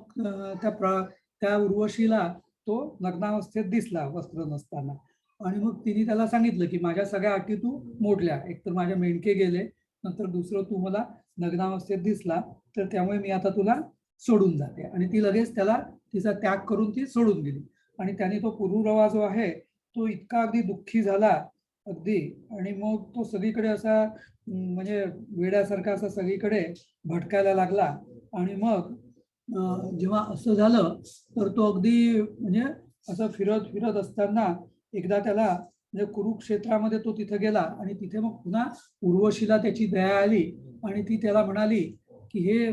त्या उर्वशीला तो नग्नावस्थेत दिसला वस्त्र नसताना. आणि मग तिने त्याला सांगितलं की माझ्या सगळ्या अटी तू मोडल्या, एकतर माझे मेंढके गेले, नंतर दुसरं तू मला नग्नावस्थेत दिसला, तर त्यामुळे मी आता तुला सोडून जाते. आणि ती लगेच त्याला तिचा त्याग करून ती सोडून गेली. आणि त्याने तो पुरुरवा जो आहे तो इतका अगदी दुःखी झाला अगदी. आणि मग तो सगळीकडे असा म्हणजे वेड्यासारखा असा सगळीकडे भटकायला लागला. आणि मग जेव्हा असं झालं तर तो अगदी म्हणजे असं फिरत फिरत असताना एकदा त्याला म्हणजे कुरुक्षेत्रामध्ये तो तिथे गेला आणि तिथे मग पुन्हा उर्वशीला त्याची दया आली आणि ती त्याला म्हणाली की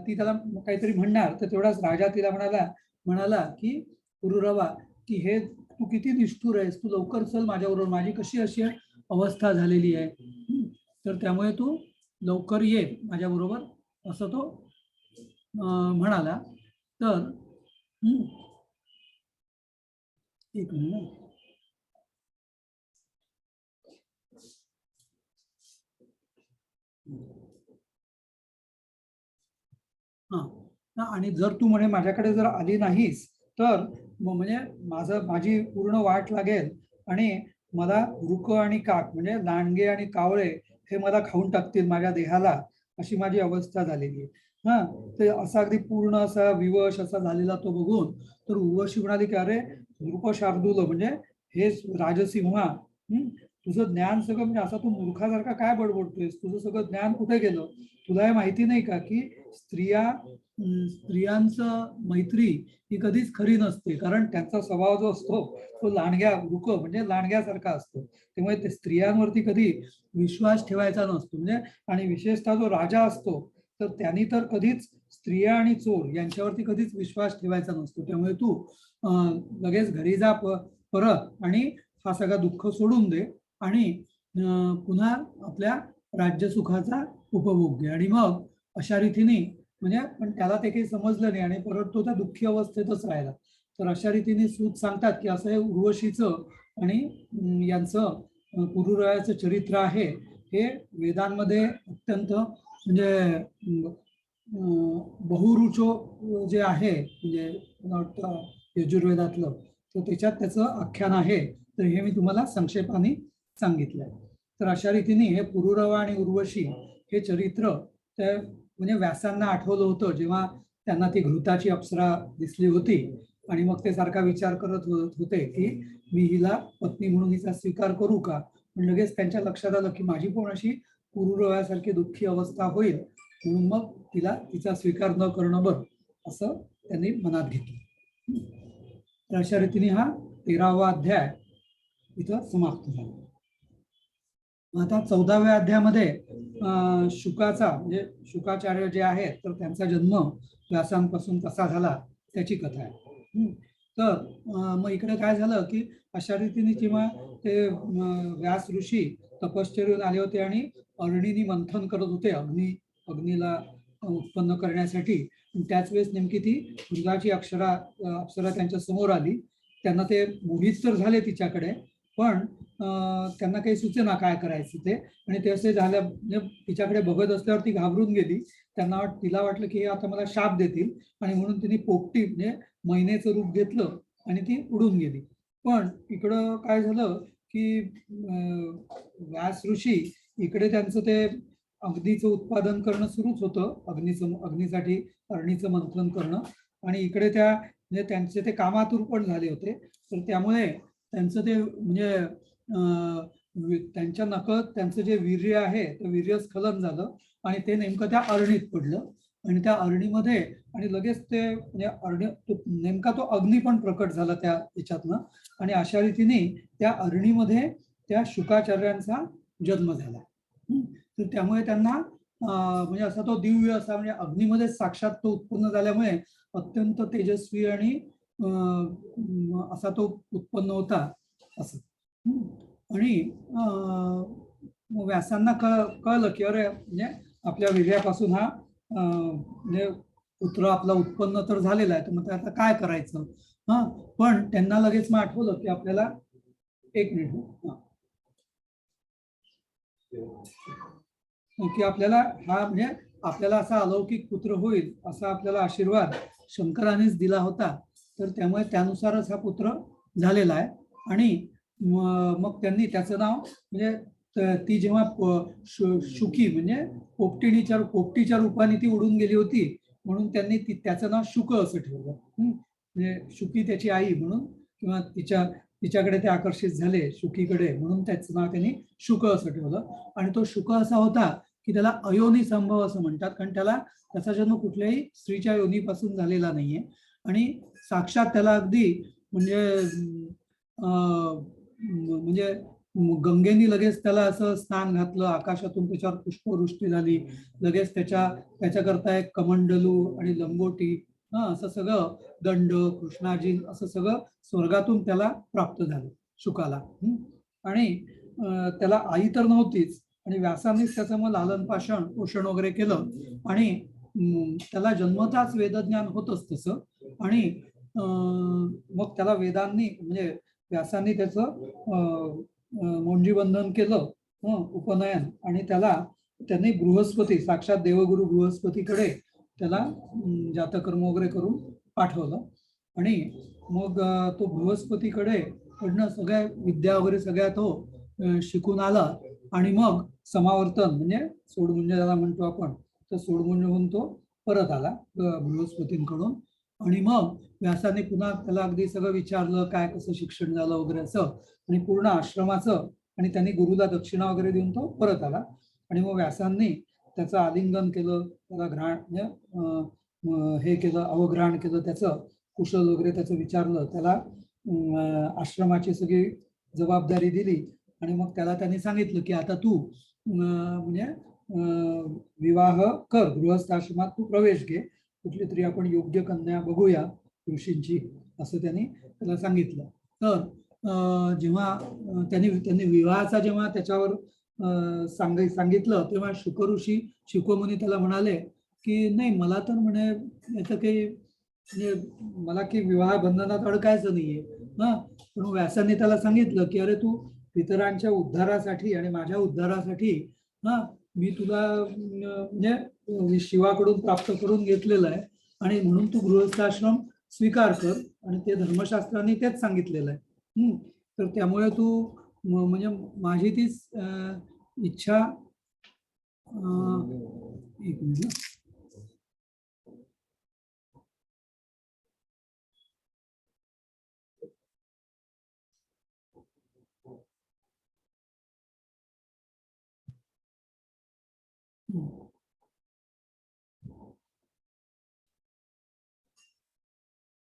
ती त्याला काहीतरी म्हणणार, तर तेवढाच राजा तिला म्हणाला की पुरुरवा की हे तू किती निष्ठुर आहेस, तू लवकर चल माझ्याबरोबर, माझी कशी अशी अवस्था झालेली आहे, तर त्यामुळे तू लवकर ये माझ्याबरोबर, असं तो म्हणाला. तर एक मिनिट. हा, आणि जर तू म्हणे माझ्याकडे जर आली नाहीस तर म्हणजे माझी पूर्ण वाट लागेल आणि मला रुक आणि काक म्हणजे लांडगे आणि कावळे हे मला खाऊन टाकतील माझ्या देहाला, अशी माझी अवस्था झालेली आहे. हा, ते असा अगदी पूर्ण असा विवश असा झालेला तो बघून तर उर्वशी म्हणाली की अरे नृप शार्दूल म्हणजे हे राजसिंहा, तुझं ज्ञान सगळं म्हणजे असा तू मूर्खासारखा काय बडबडतोयस, तुझं सगळं ज्ञान कुठे गेलं? तुला हे माहिती नाही का की स्त्रियांचं मैत्री ही कधीच खरी नसते, कारण त्यांचा स्वभाव जो असतो तो रुक म्हणजे लांडग्यासारखा असतो. त्यामुळे ते स्त्रियांवरती कधी विश्वास ठेवायचा नसतो. म्हणजे आणि विशेषतः जो राजा असतो तर त्यांनी तर कधीच स्त्रिया आणि चोर यांच्यावरती कधीच विश्वास ठेवायचा नसतो. त्यामुळे तू लगेच घरी जा परत आणि हा सगळा दुःख सोडून दे आणि पुन्हा आपल्या राज्यसुखाचा उपभोग घे. आणि मग अशा रीतीने म्हणजे पण त्याला ते काही समजलं नाही आणि परत तो त्या दुःखी अवस्थेतच राहिला. तर अशा रीतीने सूत सांगतात की असं हे उर्वशीचं आणि यांचं पुरुरव्याचं चरित्र आहे. हे वेदांमध्ये अत्यंत म्हणजे बहुरुचो जे आहे म्हणजे यजुर्वेदातलं, तर त्याच्यात त्याचं आख्यान आहे. तर हे मी तुम्हाला संक्षेपाने सांगितलंय. तर अशा रीतीने हे पुरुरवा आणि उर्वशी हे चरित्र त्या म्हणजे व्यासांना आठवलं होतं जेव्हा त्यांना ती घृताची अप्सरा दिसली होती. आणि मग ते सारखा विचार करत होते की मी हिला पत्नी म्हणून हिचा स्वीकार करू का. पण लगेच त्यांच्या लक्षात आलं की माझी पण अशी पुरुरव्यासारखी दुःखी अवस्था होईल, म्हणून मग तिचा स्वीकार न करणं बरं, असं त्यांनी मनात घेतलं. तर अशा रीतीने हा 13वा अध्याय इथं समाप्त झाला. आता 14व्या अध्यायामध्ये शुकाचा म्हणजे शुकाचार्य जे आहेत तर त्यांचा जन्म व्यासांपासून कसा झाला त्याची कथा आहे. तर मग इकडे काय झालं की अशा रीतीने जेव्हा ते व्यास ऋषी तपश्चर्येहून आले होते आणि अग्नीनी मंथन करत होते अग्नीला उत्पन्न करण्यासाठी. त्याच वेळेस नेमकी ती मृगाची अप्सरा त्यांच्या समोर आली. त्यांना ते मोहित तर झाले तिच्याकडे, पण त्यांना काही सुचेना काय करायचं ते. आणि ते असे झाल्या म्हणजे तिच्याकडे बघत असल्यावर ती घाबरून गेली. तिला वाटलं की आता मला शाप देतील आणि म्हणून तिने पोपटी म्हणजे मैनेचं रूप घेतलं आणि ती उडून गेली. पण इकडं काय झालं की व्यास ऋषी इकडे त्यांचं ते अग्नीचं उत्पादन करणं सुरूच होतं, अग्नीसाठी अरणीचं मंथन करणं, आणि इकडे त्या म्हणजे त्यांचे ते कामातूर पण झाले होते. तर त्यामुळे त्यांचं ते म्हणजे त्यांच्या नकळत त्यांचं जे वीर्य आहे ते वीर्यस्खलन झालं आणि ते नेमकं त्या अरणीत पडलं. आणि त्या अरणीमध्ये आणि लगेच ते म्हणजे नेमका तो अग्नी पण प्रकट झाला त्या याच्यातनं, आणि अशा रीतीने त्या अरणीमध्ये त्या शुकाचार्यांचा जन्म झाला. तर त्यामुळे त्यांना म्हणजे असा तो दिव्य असा म्हणजे अग्नीमध्ये साक्षात तो उत्पन्न झाल्यामुळे अत्यंत तेजस्वी आणि असा तो उत्पन्न होता असं. आणि व्यासांना कळलं की अरे म्हणजे आपल्या वीर्यापासून हा म्हणजे पुत्र आपला उत्पन्न तर झालेला आहे, तर मग आता काय करायचं. पण त्यांना लगेच मग आठवलं की आपल्याला एक मिनिट की आपल्याला हा म्हणजे आपल्याला असा अलौकिक पुत्र होईल असा आपल्याला आशीर्वाद शंकरानेच दिला होता. तर त्यामुळे त्यानुसारच हा पुत्र झालेला आहे. आणि मग त्यांनी त्याचं नाव म्हणजे ती जेव्हा शुकी म्हणजे पोपटीच्या रूपाने ती उडून गेली होती म्हणून त्यांनी त्याचं नाव शुक असं ठेवलं. म्हणजे शुकी त्याची आई म्हणून किंवा तिच्याकडे ते आकर्षित झाले शुकीकडे म्हणून त्याचं नाव त्यांनी शुक असं ठेवलं. आणि तो शुक असा होता की त्याला अयोनी संभव असं म्हणतात, कारण त्याचा जन्म कुठल्याही स्त्रीच्या योनीपासून झालेला नाहीये. आणि साक्षात त्याला अगदी म्हणजे गंगेनी लगेच त्याला असं स्नान घातलं, आकाशातून त्याच्यावर पुष्पवृष्टी झाली, लगेच त्याच्याकरता एक कमंडलू आणि लंगोटी असं सगळं दंड कृष्णाजी असं सगळं स्वर्गातून त्याला प्राप्त झालं शुकाला. आणि त्याला आई तर नव्हतीच आणि व्यासांनीच त्याचं मग लालन पोषण वगैरे केलं आणि त्याला जन्मताच वेदज्ञान होतच तसं. आणि मग त्याला वेदांनी म्हणजे व्यासांनी त्याचं मोंजीबंधन केलं उपनयन, आणि त्यांनी बृहस्पती साक्षात देवगुरु बृहस्पतीकडे त्याला जातकर्म वगैरे करून पाठवलं. आणि मग तो बृहस्पतीकडे कडनं सगळ्या विद्या वगैरे सगळ्या तो शिकून आला. आणि मग समावर्तन म्हणजे सोडमुंज ज्याला म्हणतो आपण, तर सोडमुंज होऊन तो परत आला बृहस्पतींकडून. आणि मग व्यासाने पुन्हा त्याला अगदी सगळं विचारलं काय कसं शिक्षण झालं वगैरे असं, आणि पूर्ण आश्रमाचं, आणि त्यांनी गुरुला दक्षिणा वगैरे देऊन तो परत आला. आणि मग व्यासांनी त्याचं आलिंगन केलं, त्याला हे केलं, अवघ्राण केलं, त्याचं कुशल वगैरे त्याचं विचारलं, त्याला आश्रमाची सगळी जबाबदारी दिली. आणि मग त्याला त्यांनी सांगितलं की आता तू म्हणजे विवाह कर, गृहस्थाश्रमात तू प्रवेश घे, कुठली तरी आपण योग्य कन्या बघूया ऋषींची, असं त्यांनी त्याला सांगितलं. तर जेव्हा त्यांनी विवाहाचा जेव्हा त्याच्यावर सांगितलं तेव्हा शुकऋषी शुकमुनी त्याला म्हणाले की नाही, मला तर म्हणे याचं काही म्हणजे मला की विवाह बंधनात अडकायचं नाहीये. पण व्यासाने त्याला सांगितलं की अरे तू पितरांच्या उद्धारासाठी आणि माझ्या उद्धारासाठी मी तुला म्हणजे शिवाकडून प्राप्त करून घेतलेलं आहे, आणि म्हणून तू गृहस्थाश्रम स्वीकार कर, आणि ते धर्मशास्त्राने तेच सांगितलेलं आहे. तर त्यामुळे तू म्हणजे माझी तीच इच्छा एक मिनिट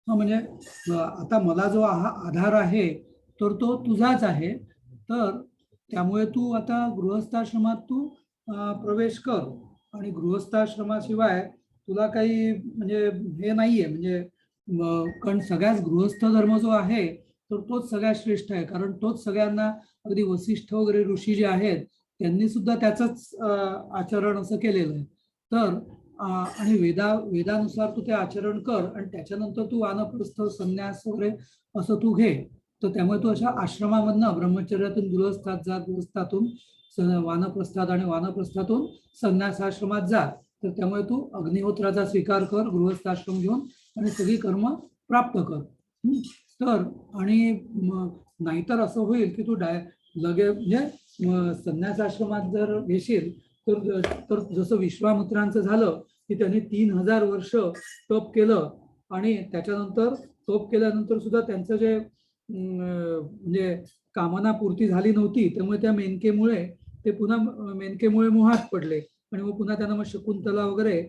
म्हणजे आता मला जो आधार आहे तर तो तुझाच आहे. तर त्यामुळे तू आता गृहस्थाश्रमात तू प्रवेश कर, आणि गृहस्थाश्रमाशिवाय तुला काही म्हणजे हे नाहीये. म्हणजे कारण सगळ्याच गृहस्थ धर्म जो आहे तर तोच सगळ्यात श्रेष्ठ आहे, कारण तोच सगळ्यांना अगदी वसिष्ठ वगैरे ऋषी जे आहेत त्यांनी सुद्धा त्याचंच आचरण असं केलेलं आहे. तर आणि वेदानुसार तू ते आचरण कर, आणि त्याच्यानंतर तू वानप्रस्थ संन्यास वगैरे असं तू घे. तर त्यामुळे तू अशा आश्रमामधनं ब्रह्मचर्यातून गृहस्थात जा, गृहस्थातून वानप्रस्थात, आणि वानप्रस्थातून संन्यासाश्रमात जा. तर त्यामुळे तू अग्निहोत्राचा स्वीकार कर गृहस्थाश्रम घेऊन, आणि सगळी कर्म प्राप्त कर. तर आणि नाहीतर असं होईल की तू लगे म्हणजे संन्यासाश्रमात जर येशील तर तर जसं विश्वामित्रांचं झालं की त्यांनी 3000 वर्ष तप केलं आणि त्याच्यानंतर तप केल्यानंतर सुद्धा त्यांचं जे म्हणजे कामना पूर्ती झाली नव्हती, त्यामुळे त्या मेनकेमुळे ते पुन्हा मेनकेमुळे मोहात पडले आणि मग पुन्हा त्यांना मग शकुंतला वगैरे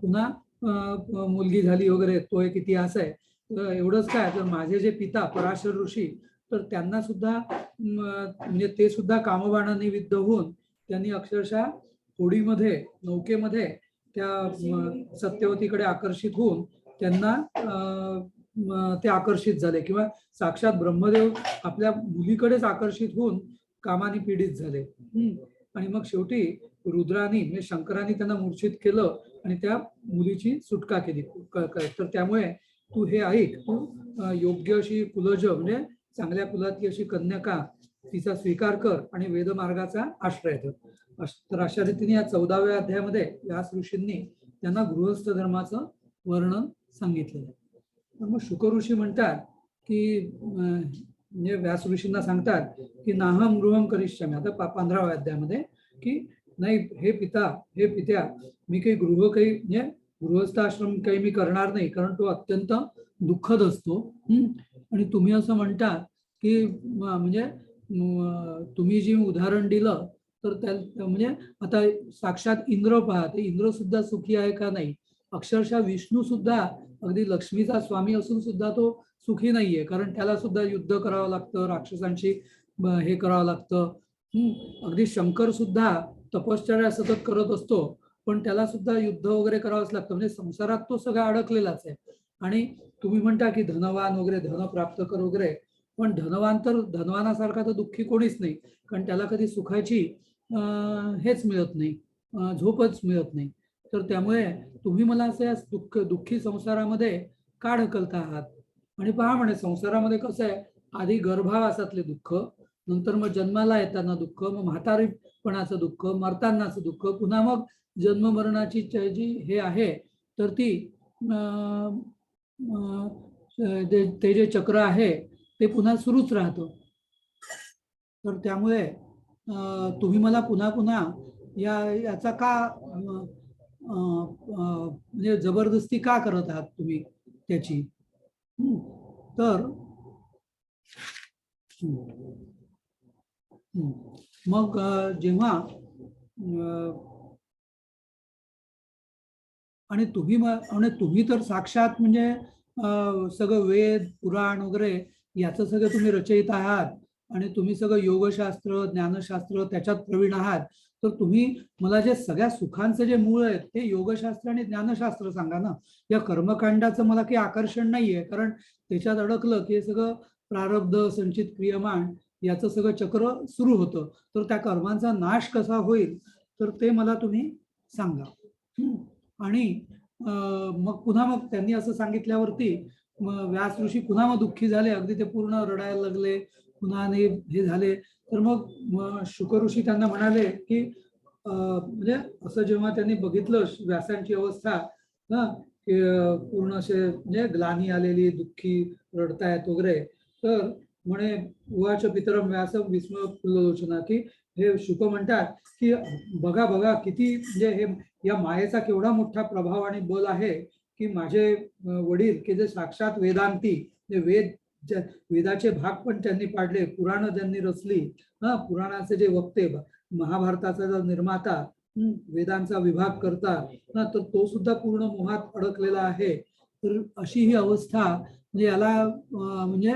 पुन्हा मुलगी झाली वगैरे, तो एक इतिहास आहे. एवढंच काय, तर माझे जे पिता पराशर ऋषी, तर त्यांना सुद्धा म्हणजे ते सुद्धा कामबाणाने विद्ध होऊन त्यांनी अक्षरशः होडीमध्ये नौकेमध्ये त्या सत्यवतीकडे आकर्षित होऊन त्यांना ते आकर्षित झाले किंवा साक्षात ब्रह्मदेव आपल्या मुलीकडेच आकर्षित होऊन कामाने पीडित झाले. आणि मग शेवटी रुद्रानी म्हणजे शंकराने त्यांना मूर्छित केलं आणि त्या मुलीची सुटका केली. तर त्यामुळे तू हे ऐक, तू योग्य अशी कुलज म्हणजे चांगल्या कुलातली अशी कन्यका तिचा स्वीकार कर आणि वेदमार्गाचा आश्रय ठेव. तर अशा रीतीने या 14व्या अध्यायामध्ये व्यास ऋषींनी त्यांना गृहस्थ धर्माचं वर्णन सांगितलेलं आहे. मग शुक ऋषी म्हणतात की म्हणजे व्यास ऋषींना सांगतात की नाहम गृहम करिष्यामी, आता 15व्या अध्यायामध्ये की नाही हे पित्या मी काही म्हणजे गृहस्थ आश्रम काही मी करणार नाही, कारण तो अत्यंत दुःखद असतो. आणि तुम्ही असं म्हणता की म्हणजे तुम्ही जे उदाहरण दिलं तर त्या म्हणजे आता साक्षात इंद्र पहा, ते इंद्र सुद्धा सुखी आहे का? नाही. अक्षरशः विष्णू सुद्धा अगदी लक्ष्मीचा स्वामी असून सुद्धा तो सुखी नाहीये, कारण त्याला सुद्धा युद्ध करावं लागतं, राक्षसांशी हे करावं लागतं. अगदी शंकर सुद्धा तपश्चर्या सतत करत असतो, पण त्याला सुद्धा युद्ध वगैरे करावंच लागतं. म्हणजे संसारात तो सगळा अडकलेलाच आहे. आणि तुम्ही म्हणता की धनवान वगैरे, धन प्राप्त कर वगैरे, पण धनवान तर धनवानासारखा तर दुःखी कोणीच नाही, कारण त्याला कधी सुखाची हेच मिळत नाही, झोपच मिळत नाही. तर त्यामुळे तुम्ही मला असं या दुःखी संसारामध्ये का ढकलता आहात? आणि पहा म्हणे, संसारामध्ये कसं आहे, आधी गर्भावासातले दुःख, नंतर मग जन्माला येताना दुःख, मग म्हातारीपणाचं दुःख, मरतानाचं दुःख, पुन्हा मग जन्म मरणाची जी हे आहे तर ती ते जे चक्र आहे ते पुन्हा सुरूच राहतं. तर त्यामुळे तुम्ही मला पुन्हा पुन्हा याचा का म्हणजे जबरदस्ती का करत आहात तुम्ही त्याची? तर मग जेव्हा आणि तुम्ही तर साक्षात म्हणजे सगळं वेद पुराण वगैरे याचं सगळं तुम्ही रचयित आहात आणि तुम्ही सगळं योगशास्त्र ज्ञानशास्त्र त्याच्यात प्रवीण आहात. तर तुम्ही मला जे सगळ्या सुखांचं जे मूळ आहे ते योगशास्त्र आणि ज्ञानशास्त्र सांगा ना. या कर्मकांडाचं मला काही आकर्षण नाहीये, कारण त्याच्यात अडकलं की सगळं प्रारब्ध संचित क्रियमाण याचं सगळं चक्र सुरू होतं. तर त्या कर्मांचा नाश कसा होईल तर ते मला तुम्ही सांगा. आणि मग पुन्हा मग त्यांनी असं सांगितल्यावरती व्यास ऋषी पुन्हा मग दुःखी झाले, अगदी ते पूर्ण रडायला लागले, पुन्हा हे झाले. तर मग शुक ऋषी त्यांना म्हणाले की म्हणजे असं जेव्हा त्यांनी बघितलं व्यासांची अवस्था ना, की पूर्ण असे म्हणजे ग्लानी आलेली, दुःखी, रडतायत वगैरे, तर म्हणे उवाच पितरम व्यासम विस्मय फुल्लोचना, की हे शुक म्हणतात की बघा बघा किती म्हणजे हे या मायेचा केवढा मोठा प्रभाव आणि बल आहे, की माझे वडील की जे साक्षात वेदांती, वेदाचे भाग पण त्यांनी पाडले, पुराण त्यांनी रचली, पुराणाचे जे वक्ते, महाभारताचा जो निर्माता, वेदांचा विभाग करता ना, तर तो सुद्धा पूर्ण मोहात अडकलेला आहे. तर अशी ही अवस्था, म्हणजे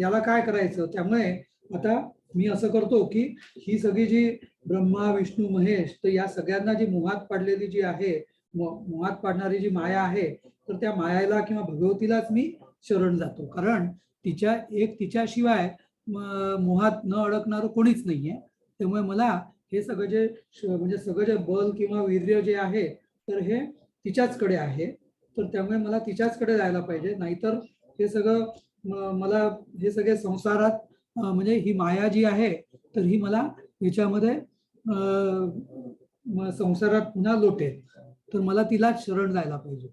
याला काय करायचं? त्यामुळे आता मी असं करतो की ही सगळी जी ब्रह्मा विष्णू महेश, तर या सगळ्यांना जी मोहात पाडलेली जी आहे, मोहात पाडणारी जी माया आहे, तर त्या मायाला किंवा भगवतीलाच मी शरण जातो, कारण तिच्याशिवाय मोहात न अडकणारं कोणीच नाहीये. त्यामुळे मला हे सगळं जे म्हणजे सगळं जे बल किंवा वीर्य जे आहे तर हे तिच्याचकडे आहे. तर त्यामुळे मला तिच्याचकडे जायला पाहिजे, नाहीतर हे सगळं मला हे सगळे संसारात म्हणजे ही माया जी आहे तर ही मला याच्यामध्ये संसारात पुन्हा लोटेल. तर मला तिलाच शरण जायला पाहिजे.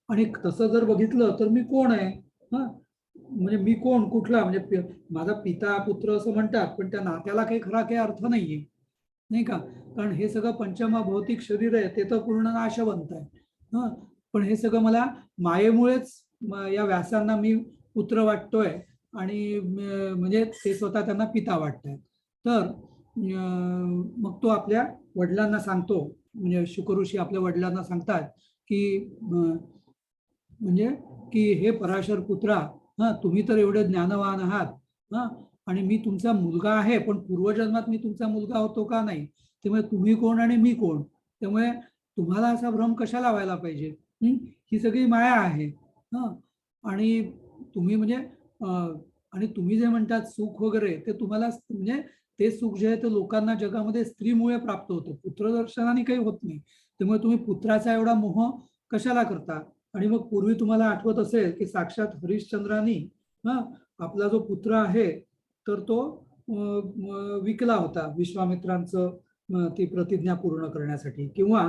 आणि तसं जर बघितलं तर मी कोण आहे? हा, म्हणजे मी कोण, कुठला, म्हणजे माझा पिता पुत्र असं म्हणतात, पण त्या नात्याला काही खरा काही अर्थ नाहीये, नाही का? कारण हे सगळं पंचमभौतिक शरीर आहे, ते तर पूर्ण नाशवंत आहे. हा, पण हे सगळं मला मायेमुळेच या व्यासांना मी पुत्र वाटतोय आणि म्हणजे ते स्वतः त्यांना पिता वाटतायत. तर मग तो आपल्या वडिलांना सांगतो, म्हणजे शुकऋषी आपल्या वडिलांना सांगतात की म्हणजे की हे पराशर पुत्रा, हा, तुम्ही तर एवढे ज्ञानवान आहात, हा, आणि मी तुमचा मुलगा आहे, पण पूर्वजन्मात मी तुमचा मुलगा होतो का नाही? त्यामुळे तुम्ही कोण आणि मी कोण? त्यामुळे तुम्हाला असा भ्रम कशाला व्हायला पाहिजे? ही सगळी माया आहे. हा, आणि तुम्ही म्हणजे आणि तुम्ही जे म्हणतात सुख वगैरे, ते तुम्हाला म्हणजे ते सुख जे आहे ते लोकांना जगामध्ये स्त्रीमुळे प्राप्त होतं, पुत्रदर्शनाने काही होत नाही. त्यामुळे तुम्ही पुत्राचा एवढा मोह कशाला करता? आणि मग पूर्वी तुम्हाला आठवत असेल की साक्षात हरिश्चंद्रांनी हा आपला जो पुत्र आहे तर तो विकला होता विश्वामित्रांचं ती प्रतिज्ञा पूर्ण करण्यासाठी, किंवा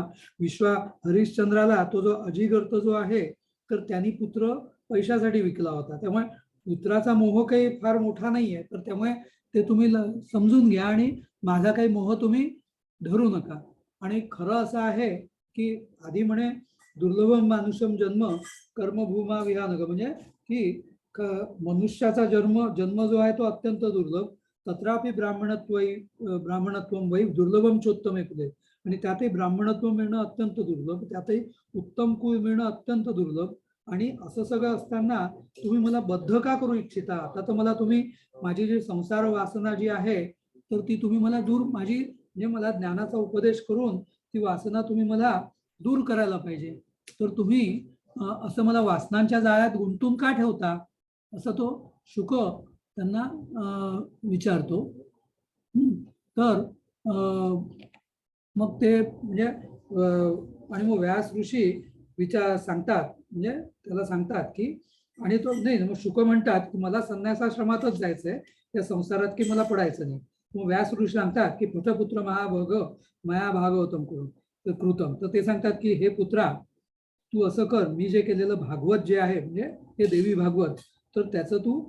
हरिश्चंद्राला तो जो अजिगर्त जो आहे तर त्यांनी पुत्र पैशासाठी विकला होता. त्यामुळे पुत्राचा मोह काही फार मोठा नाहीये, तर त्यामुळे ते तुम्ही समजून घ्या आणि माझा काही मोह तुम्ही धरू नका. आणि खरं असं आहे की आधी म्हणे दुर्लभम मानुषम जन्म कर्मभूमा विहानग, म्हणजे की मनुष्याचा जन्म जो आहे तो अत्यंत दुर्लभ, तत्रापि ब्राह्मणत्व वै दुर्लभम चोत्तमे कुले, आणि त्यातही ब्राह्मणत्व मिळणं अत्यंत दुर्लभ, त्यातही उत्तम कुल मिळणं अत्यंत दुर्लभ. आणि असं सगळं असताना तुम्ही मला बद्ध का करू इच्छिता? आता तर मला तुम्ही माझी जी संसार वासना जी आहे तर ती तुम्ही मला दूर, माझी म्हणजे मला ज्ञानाचा उपदेश करून ती वासना तुम्ही मला दूर करायला पाहिजे. तर तुम्ही असं मला वासनांच्या जाळ्यात गुंतून का ठेवता? असं तो शुक त्यांना विचारतो. तर मग ते म्हणजे आणि मग व्यास ऋषी सांगतात, म्हणजे त्याला सांगतात की, आणि तो नाही, मग शुक म्हणतात की मला संन्यासाश्रमातच जायचंय, त्या संसारात की मला पडायचं नाही. मग व्यास ऋषी सांगतात की पुत्र महाभग माया भागवतम कृतम, तर ते सांगतात की हे पुत्रा, तू असं कर, मी जे केलेलं भागवत जे आहे म्हणजे हे देवी भागवत, तर त्याचं तू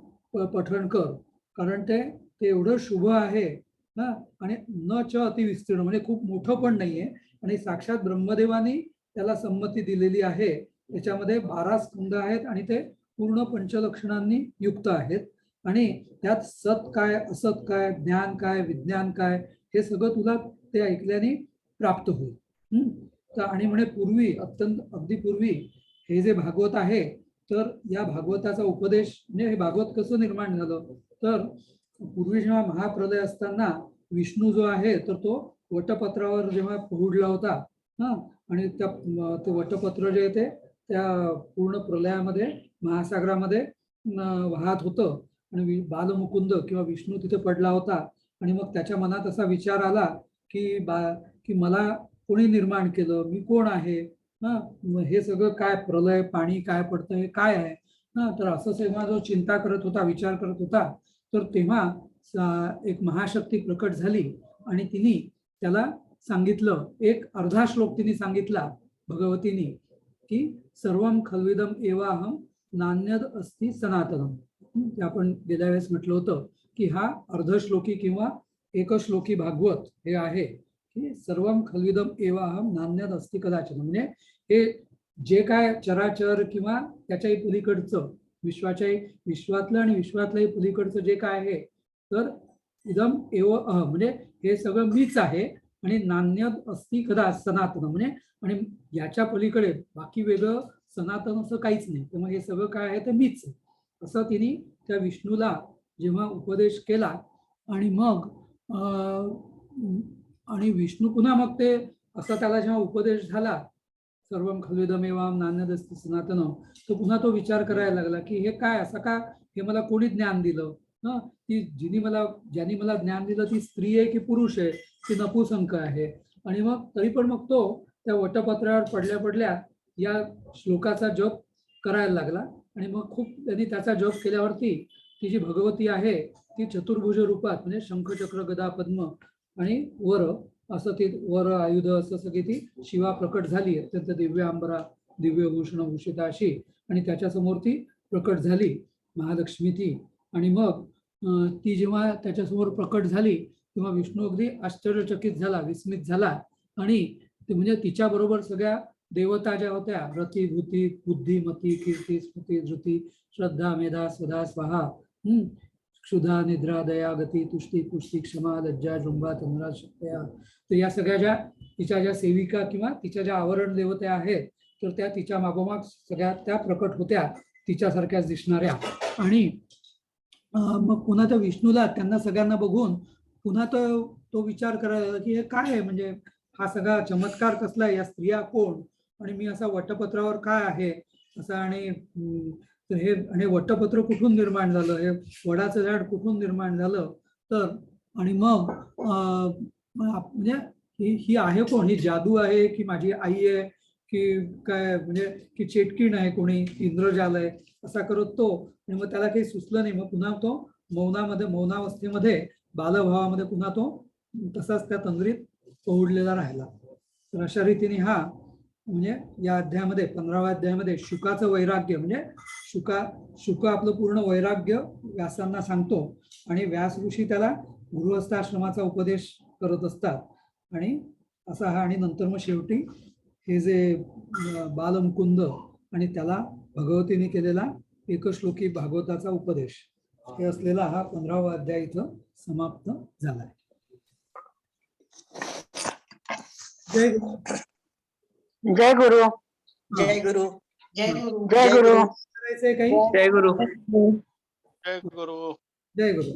पठण कर, कारण ते एवढं शुभ आहे ना, आणि न च अतिविस्तीर्ण, म्हणजे खूप मोठं पण नाहीये, आणि साक्षात ब्रह्मदेवानी त्याला संमती दिलेली आहे. त्याच्यामध्ये 12 स्कंद आहेत आणि ते पूर्ण पंचलक्षणांनी युक्त आहेत, आणि त्यात सत काय, असत काय, ज्ञान काय, विज्ञान काय, हे सगळं तुला ते ऐकल्याने प्राप्त होईल. तर आणि म्हणे पूर्वी, अगदी पूर्वी हे जे भागवत आहे, तर या भागवताचा उपदेश, म्हणजे हे भागवत कसं निर्माण झालं, तर पूर्वी जेव्हा महाप्रलय असताना विष्णू जो आहे तर तो वटपत्रावर जेव्हा पोहडला होता, हा, आणि ते वटपत्र जे आहे ते त्या पूर्ण प्रलयामध्ये महासागरामध्ये वाहत होतं, आणि बालमुकुंद किंवा विष्णू तिथे पडला होता. आणि मग त्याच्या मनात असा विचार आला की मला कोणी निर्माण केलं, मी कोण आहे, हा, हे सगळं काय, प्रलय, पाणी काय पडतं, हे काय आहे ना? तर असं जेव्हा जो चिंता करत होता, विचार करत होता, तर तेव्हा एक महाशक्ती प्रकट झाली आणि तिने त्याला सांगितलं, एक अर्धा श्लोक तिने सांगितला भगवतीने, की सर्वम खल्विदम एवाहम नान्यद अस्ति सनातनम. ते आपण गेल्या वेळेस म्हटलं होतं की हा अर्धश्लोकी किंवा एकश्लोकी भागवत हे आहे, की सर्वम खल्विदम एवाहम नान्यद अस्ति कदाचन, म्हणजे हे जे काय चराचर किंवा त्याच्याही पलीकडचं विश्वातलं आणि विश्वातल्याही पलीकडचं जे काय आहे, तर इदम एव म्हणजे हे सगळं मीच आहे, आणि नान्यद अस्ति कदा सनातन, म्हणजे आणि याच्या पलीकडे बाकी वेगळं सनातन असं काहीच नाही, त्यामुळे हे सगळं काय आहे ते मीच आहे, असं तिने त्या विष्णूला जेव्हा उपदेश केला. आणि मग आणि विष्णू पुन्हा मग ते असा त्याला जेव्हा उपदेश झाला, सर्वम खल्विदमेवाम नान्यदस्ति सनातनम, तो पुन्हा तो विचार करायला लागला की हे काय, असं का, हे मला कोणी ज्ञान दिलं ना? ती ज्यांनी मला ज्ञान दिलं ती स्त्री आहे की पुरुष आहे, ती नपुसंक आहे. आणि मग तरी पण मग तो त्या वटपत्रावर पडल्या या श्लोकाचा जप करायला लागला, आणि मग खूप त्यांनी त्याचा जप केल्यावरती ती जी भगवती आहे ती चतुर्भुज रूपात, म्हणजे शंख चक्र गदा पद्म आणि वर असं ती वर आयुध असं सगळी ती शिवा प्रकट झाली, अत्यंत दिव्य अंबरा दिव्यभूषण भूषिता अशी, आणि त्याच्यासमोर ती प्रकट झाली महालक्ष्मी ती. आणि मग ती जेव्हा त्याच्यासमोर प्रकट झाली तेव्हा विष्णू अगदी आश्चर्यचकित झाला, विस्मित झाला. आणि ते म्हणजे तिच्या बरोबर सगळ्या देवता ज्या होत्या, रती भूती बुद्धी मती कीर्ती स्मृती धृती श्रद्धा मेधा स्वधा स्वाहा, क्षुधा निद्रा दया गती तुष्टी पुष्टी क्षमा लज्जा जृंभा तंद्रा शक्त्या, तर या सगळ्या ज्या तिच्या ज्या सेविका किंवा तिच्या ज्या आवरण देवता आहेत, तर त्या तिच्या मागोमाग सगळ्या त्या प्रकट होत्या तिच्यासारख्याच दिसणाऱ्या. आणि मग पुन्हा त्या विष्णूला त्यांना सगळ्यांना बघून पुन्हा तो विचार करायला लागला की हे काय आहे, म्हणजे हा सगळा चमत्कार कसला आहे, या स्त्रिया कोण, आणि मी असा वटपत्रावर काय आहे असं. आणि तर हे वटपत्र कुठून निर्माण झालं, हे वडाचं झाड कुठून निर्माण झालं. तर आणि मग म्हणजे ही आहे कोण, ही जादू आहे की माझी आई आहे की काय, म्हणजे की चेटकीण आहे कोणी, इंद्रजाल आहे, असा करत तो. आणि मग त्याला काही सुचलं नाही, मग पुन्हा तो मौनावस्थेमध्ये बालभावामध्ये पुन्हा तो तसाच त्या तंद्रीत पोहडलेला राहिला. तर अशा रीतीने हा म्हणजे या अध्यायामध्ये 15व्या अध्यायामध्ये शुकाचं वैराग्य, म्हणजे शुक आपलं पूर्ण वैराग्य व्यासांना सांगतो, आणि व्यास ऋषी त्याला गृहस्थाश्रमाचा उपदेश करत असतात. आणि असा हा, आणि नंतर मग शेवटी हे जे बालमुकुंद आणि त्याला भगवतीने केलेला एकश्लोकी भागवताचा उपदेश, हे असलेला हा 15वा अध्याय इथं समाप्त झालाय. जय गुरु. जय गुरु. जय गुरु. जय गुरु. जय गुरु. करायचंय काही? जय गुरु. जय गुरु. जय गुरु.